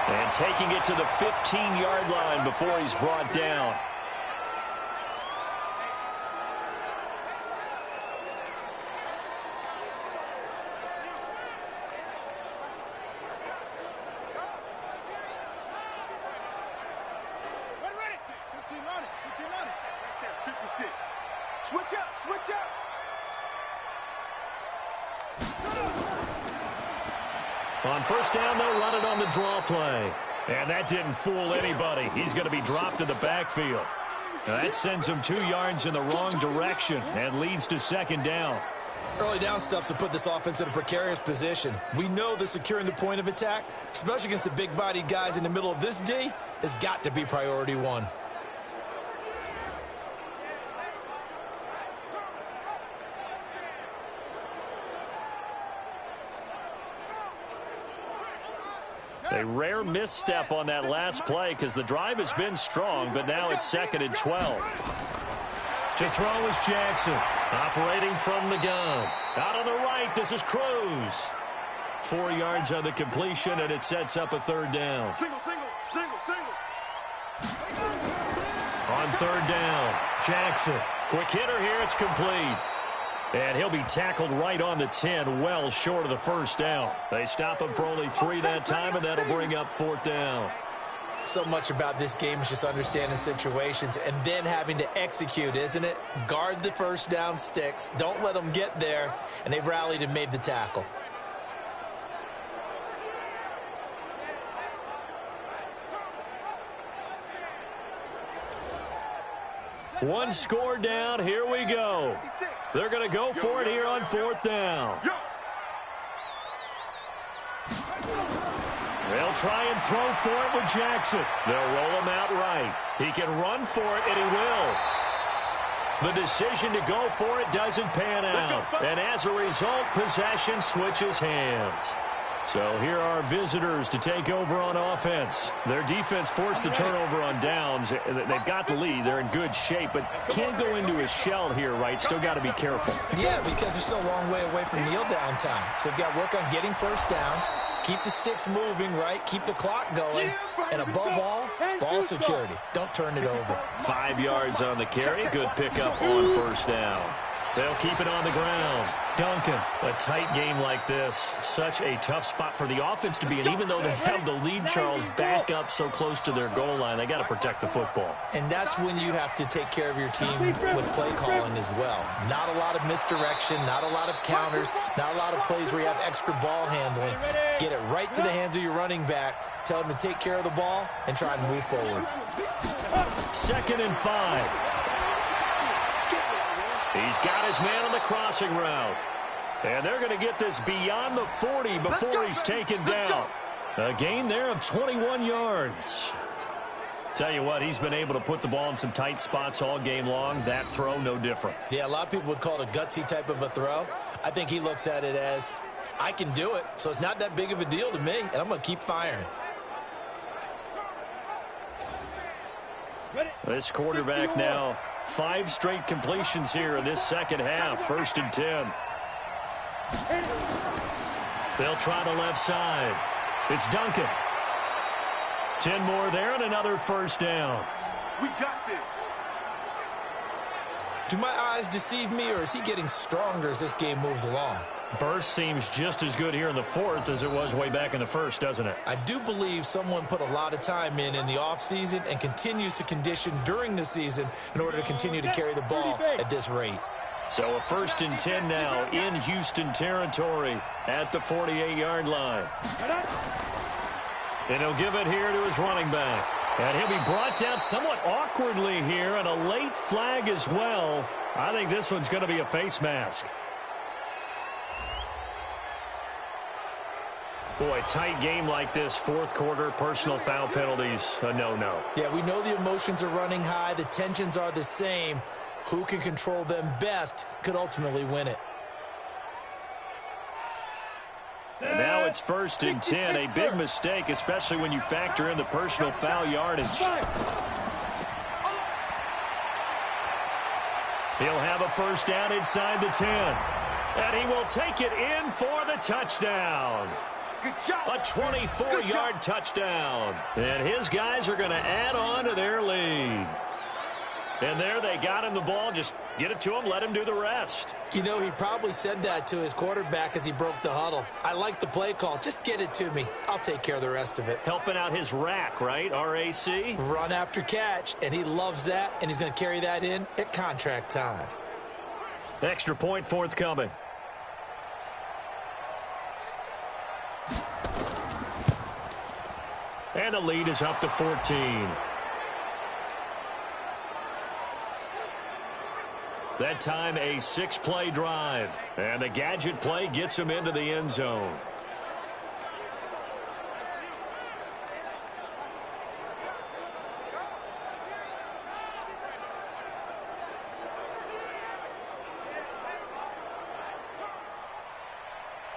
And taking it to the 15-yard line before he's brought down. Switch up, switch up. On 1st down, they'll run it on the draw play. And that didn't fool anybody. He's going to be dropped in the backfield. Now that sends him 2 yards in the wrong direction and leads to 2nd down. Early down stuffs to put this offense in a precarious position. We know that securing the point of attack, especially against the big-bodied guys in the middle of this D, has got to be priority 1. A rare misstep on that last play because the drive has been strong, but now it's 2nd and 12. To throw is Jackson, operating from the gun. Out on the right, this is Cruz. 4 yards on the completion, and it sets up a 3rd down. Single. On 3rd down, Jackson. Quick hitter here, it's complete. And he'll be tackled right on the 10, well short of the 1st down. They stop him for only 3 that time, and that'll bring up 4th down. So much about this game is just understanding situations and then having to execute, isn't it? Guard the 1st down sticks. Don't let them get there. And they rallied and made the tackle. One score down. Here we go. They're going to go for it here on 4th down. They'll try and throw for it with Jackson. They'll roll him out right. He can run for it, and he will. The decision to go for it doesn't pan out. And as a result, possession switches hands. So here are visitors to take over on offense. Their defense forced the turnover on downs. They've got the lead. They're in good shape, but can't go into a shell here, right? Still got to be careful. Yeah, because they're still a long way away from kneel down time. So they've got to work on getting 1st downs, keep the sticks moving, right? Keep the clock going. And above all, ball security. Don't turn it over. 5 yards on the carry. Good pickup on 1st down. They'll keep it on the ground. Duncan, a tight game like this, such a tough spot for the offense to be in. Even though they have the lead, Charles, back up so close to their goal line, they got to protect the football. And that's when you have to take care of your team with play calling as well. Not a lot of misdirection, not a lot of counters, not a lot of plays where you have extra ball handling. Get it right to the hands of your running back. Tell them to take care of the ball and try and move forward. 2nd and 5. He's got his man on the crossing route. And they're going to get this beyond the 40 before he's taken down. A gain there of 21 yards. Tell you what, he's been able to put the ball in some tight spots all game long. That throw, no different. Yeah, a lot of people would call it a gutsy type of a throw. I think he looks at it as, I can do it, so it's not that big of a deal to me, and I'm going to keep firing. This quarterback now, 5 straight completions here in this 2nd half. 1st and 10. They'll try the left side. It's Duncan. 10 more there and another 1st down. We got this. Do my eyes deceive me, or is he getting stronger as this game moves along? Burst seems just as good here in the 4th as it was way back in the 1st, doesn't it? I do believe someone put a lot of time in the offseason and continues to condition during the season in order to continue to carry the ball at this rate. So a 1st and 10 now in Houston territory at the 48-yard line. And he'll give it here to his running back. And he'll be brought down somewhat awkwardly here, and a late flag as well. I think this one's going to be a face mask. Boy, tight game like this, 4th quarter, personal foul penalties, a no-no. Yeah, we know the emotions are running high. The tensions are the same. Who can control them best could ultimately win it. And now it's 1st and 10, a big mistake, especially when you factor in the personal foul yardage. He'll have a 1st down inside the 10. And he will take it in for the touchdown. Good job. A 24-yard touchdown. And his guys are going to add on to their lead. And there they got him the ball. Just get it to him, let him do the rest. You know, he probably said that to his quarterback as he broke the huddle. I like the play call. Just get it to me. I'll take care of the rest of it. Helping out his rack, right? RAC? Run after catch, and he loves that, and he's going to carry that in at contract time. Extra point forthcoming. And the lead is up to 14. That time a 6-play drive. And the gadget play gets him into the end zone.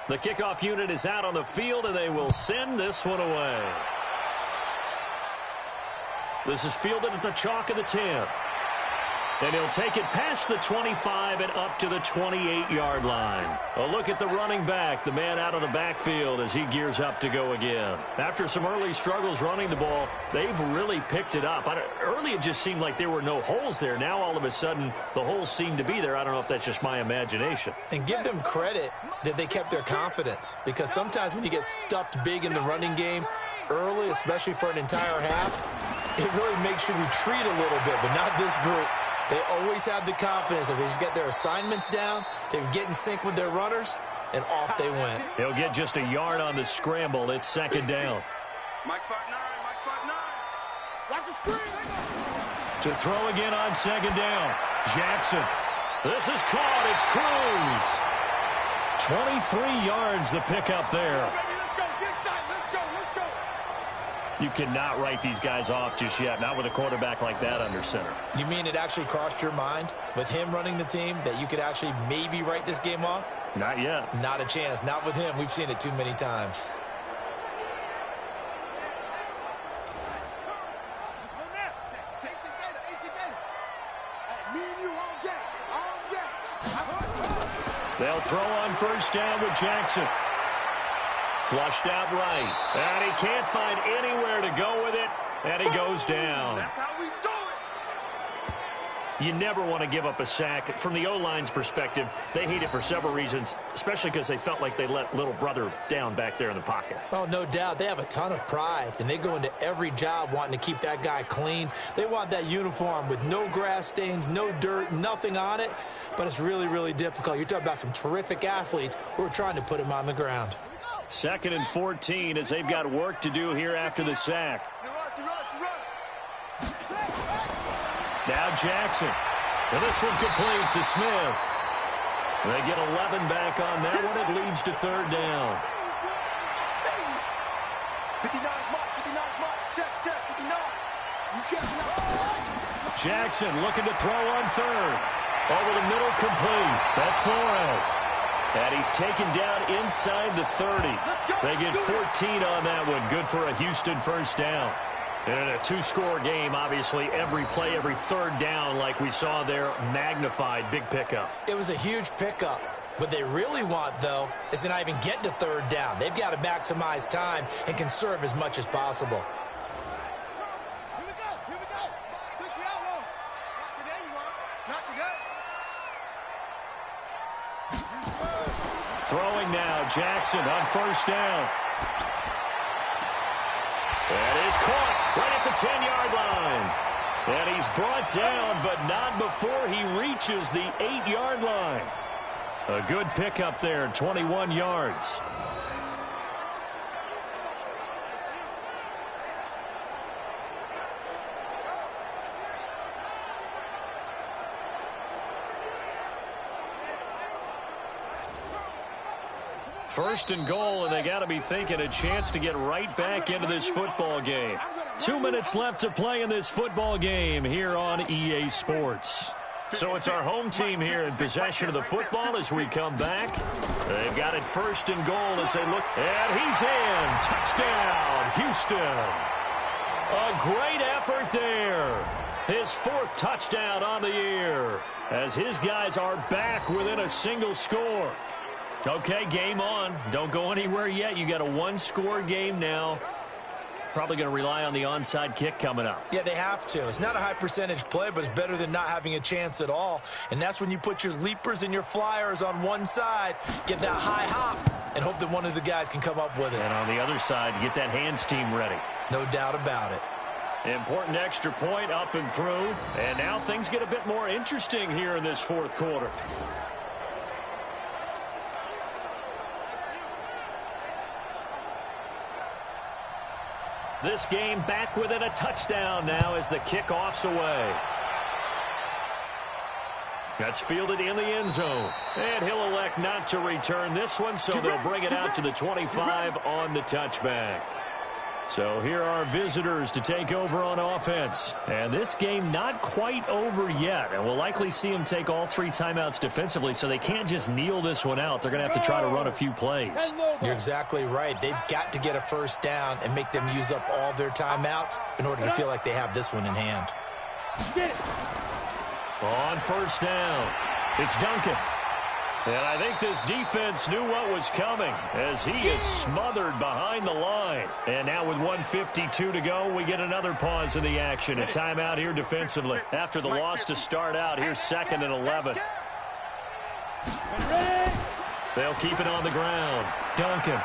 The kickoff unit is out on the field, and they will send this one away. This is fielded at the chalk of the 10. And he'll take it past the 25 and up to the 28-yard line. A look at the running back, the man out of the backfield as he gears up to go again. After some early struggles running the ball, they've really picked it up. Early it just seemed like there were no holes there. Now all of a sudden the holes seem to be there. I don't know if that's just my imagination. And give them credit that they kept their confidence, because sometimes when you get stuffed big in the running game early, especially for an entire half, it really makes you retreat a little bit, but not this group. They always have the confidence that they just get their assignments down, they get in sync with their runners, and off they went. He'll get just a yard on the scramble. It's second down. Mike 5-9, Mike 5-9. Watch the screen. To throw again on second down. Jackson. This is caught. It's Cruz. 23 yards the pickup there. You cannot write these guys off just yet, not with a quarterback like that under center. You mean it actually crossed your mind with him running the team that you could actually maybe write this game off? Not yet. Not a chance. Not with him. We've seen it too many times. They'll throw on first down with Jackson. Flushed out right. And he can't find anywhere to go with it. And he goes down. That's how we do it. You never want to give up a sack. From the O-line's perspective, they hate it for several reasons, especially because they felt like they let little brother down back there in the pocket. Oh, no doubt. They have a ton of pride, and they go into every job wanting to keep that guy clean. They want that uniform with no grass stains, no dirt, nothing on it. But it's really, really difficult. You're talking about some terrific athletes who are trying to put him on the ground. 2nd and 14 as they've got work to do here after the sack. Now Jackson. And this one complete to Smith. They get 11 back on that one. It leads to third down. 59 mark, 59 mark. Check, 59. Jackson looking to throw on third. Over the middle, complete. That's Flores. And he's taken down inside the 30. They get 14 on that one. Good for a Houston first down. And in a two-score game, obviously, every play, every third down, like we saw there, magnified. Big pickup. It was a huge pickup. What they really want, though, is to not even get to third down. They've got to maximize time and conserve as much as possible. Here we go. 6 out. Not today, you want. Not today. Throwing now, Jackson on first down. That is caught right at the 10-yard line. And he's brought down, but not before he reaches the 8-yard line. A good pickup there, 21 yards. First and goal, and they got to be thinking a chance to get right back into this football game. 2 minutes left to play in this football game here on EA Sports. So it's our home team here in possession of the football as we come back. They've got it first and goal as they look. And he's in. Touchdown, Houston. A great effort there. His 4th touchdown on the year as his guys are back within a single score. Okay, game on. Don't go anywhere yet. You got a one-score game now. Probably going to rely on the onside kick coming up. Yeah, they have to. It's not a high-percentage play, but it's better than not having a chance at all. And that's when you put your leapers and your flyers on one side, get that high hop, and hope that one of the guys can come up with it. And on the other side, get that hands team ready. No doubt about it. Important extra point up and through. And now things get a bit more interesting here in this 4th quarter. This game back within a touchdown now as the kickoff's away. That's fielded in the end zone. And he'll elect not to return this one, so they'll bring it out to the 25 on the touchback. So here are our visitors to take over on offense. And this game not quite over yet. And we'll likely see them take all 3 timeouts defensively, so they can't just kneel this one out. They're going to have to try to run a few plays. You're exactly right. They've got to get a first down and make them use up all their timeouts in order to feel like they have this one in hand. On first down, it's Duncan. And I think this defense knew what was coming as he is smothered behind the line. And now with 1:52 to go, we get another pause in the action. A timeout here defensively. After the loss to start out, here's 2nd and 11. They'll keep it on the ground. Duncan.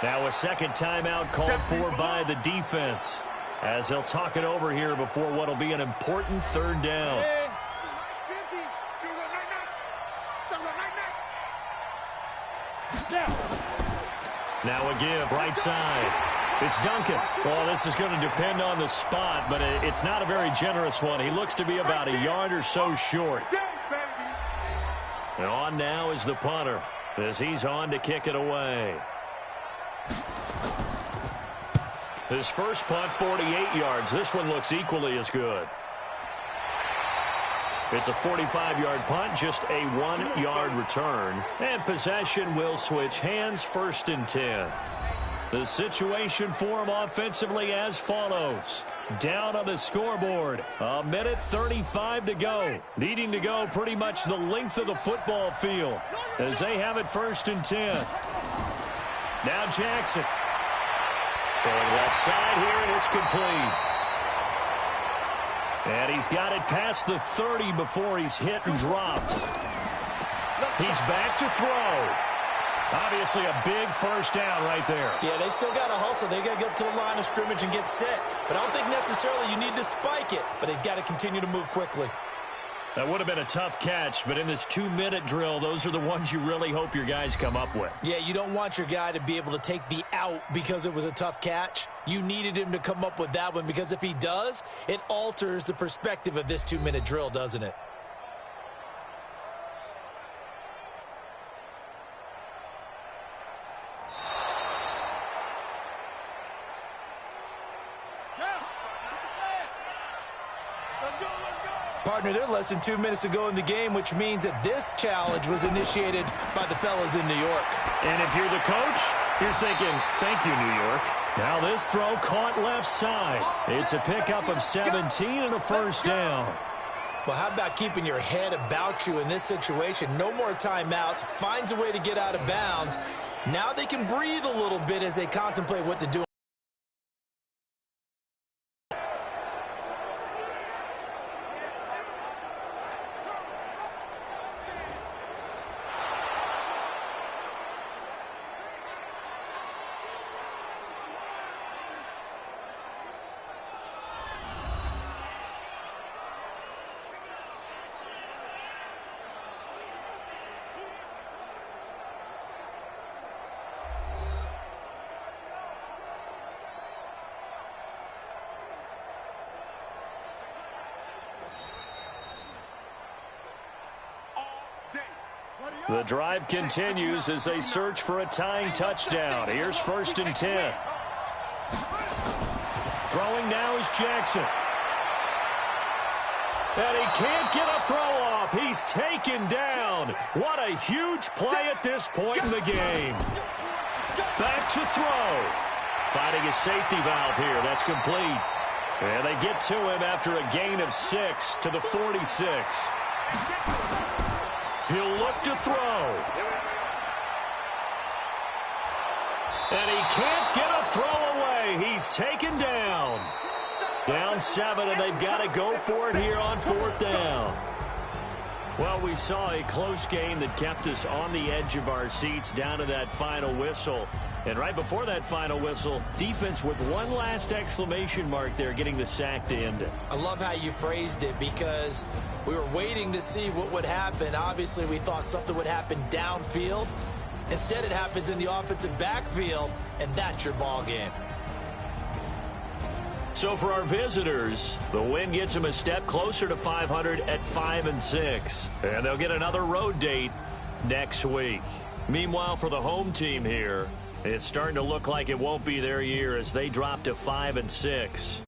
Now a second timeout called for by the defense as they'll talk it over here before what will be an important 3rd down. Now a give, right side. It's Duncan. Well, this is going to depend on the spot, but it's not a very generous one. He looks to be about a yard or so short. And on now is the punter as he's on to kick it away. His first punt, 48 yards. This one looks equally as good. It's a 45-yard punt, just a 1-yard return. And possession will switch hands, 1st and 10. The situation for him offensively as follows. Down on the scoreboard, 1:35 to go. Needing to go pretty much the length of the football field as they have it 1st and 10. Now Jackson. Throwing left side here, and it's complete. And he's got it past the 30 before he's hit and dropped. He's back to throw. Obviously a big first down right there. Yeah, they still got to hustle. They got to get to the line of scrimmage and get set. But I don't think necessarily you need to spike it. But they've got to continue to move quickly. That would have been a tough catch, but in this 2-minute drill, those are the ones you really hope your guys come up with. Yeah, you don't want your guy to be able to take the out because it was a tough catch. You needed him to come up with that one because if he does, it alters the perspective of this 2-minute drill, doesn't it? Partner, they're less than 2 minutes to go in the game, which means that this challenge was initiated by the fellas in New York. And if you're the coach, you're thinking, thank you, New York. Now this throw caught left side. It's a pickup of 17 and a first down. Well, how about keeping your head about you in this situation? No more timeouts. Finds a way to get out of bounds. Now they can breathe a little bit as they contemplate what to do. The drive continues as they search for a tying touchdown. Here's 1st and 10. Throwing now is Jackson. And he can't get a throw off. He's taken down. What a huge play at this point in the game. Back to throw. Finding a safety valve here. That's complete. And they get to him after a gain of 6 to the 46. He'll look to throw. And he can't get a throw away. He's taken down. Down 7, and they've got to go for it here on 4th down. Well, we saw a close game that kept us on the edge of our seats down to that final whistle. And right before that final whistle, defense with one last exclamation mark there, getting the sack to end it. I love how you phrased it because we were waiting to see what would happen. Obviously, we thought something would happen downfield. Instead, it happens in the offensive backfield, and that's your ball game. So for our visitors, the win gets them a step closer to 500 at 5-6. And they'll get another road date next week. Meanwhile, for the home team here, It's starting to look like it won't be their year as they drop to 5-6.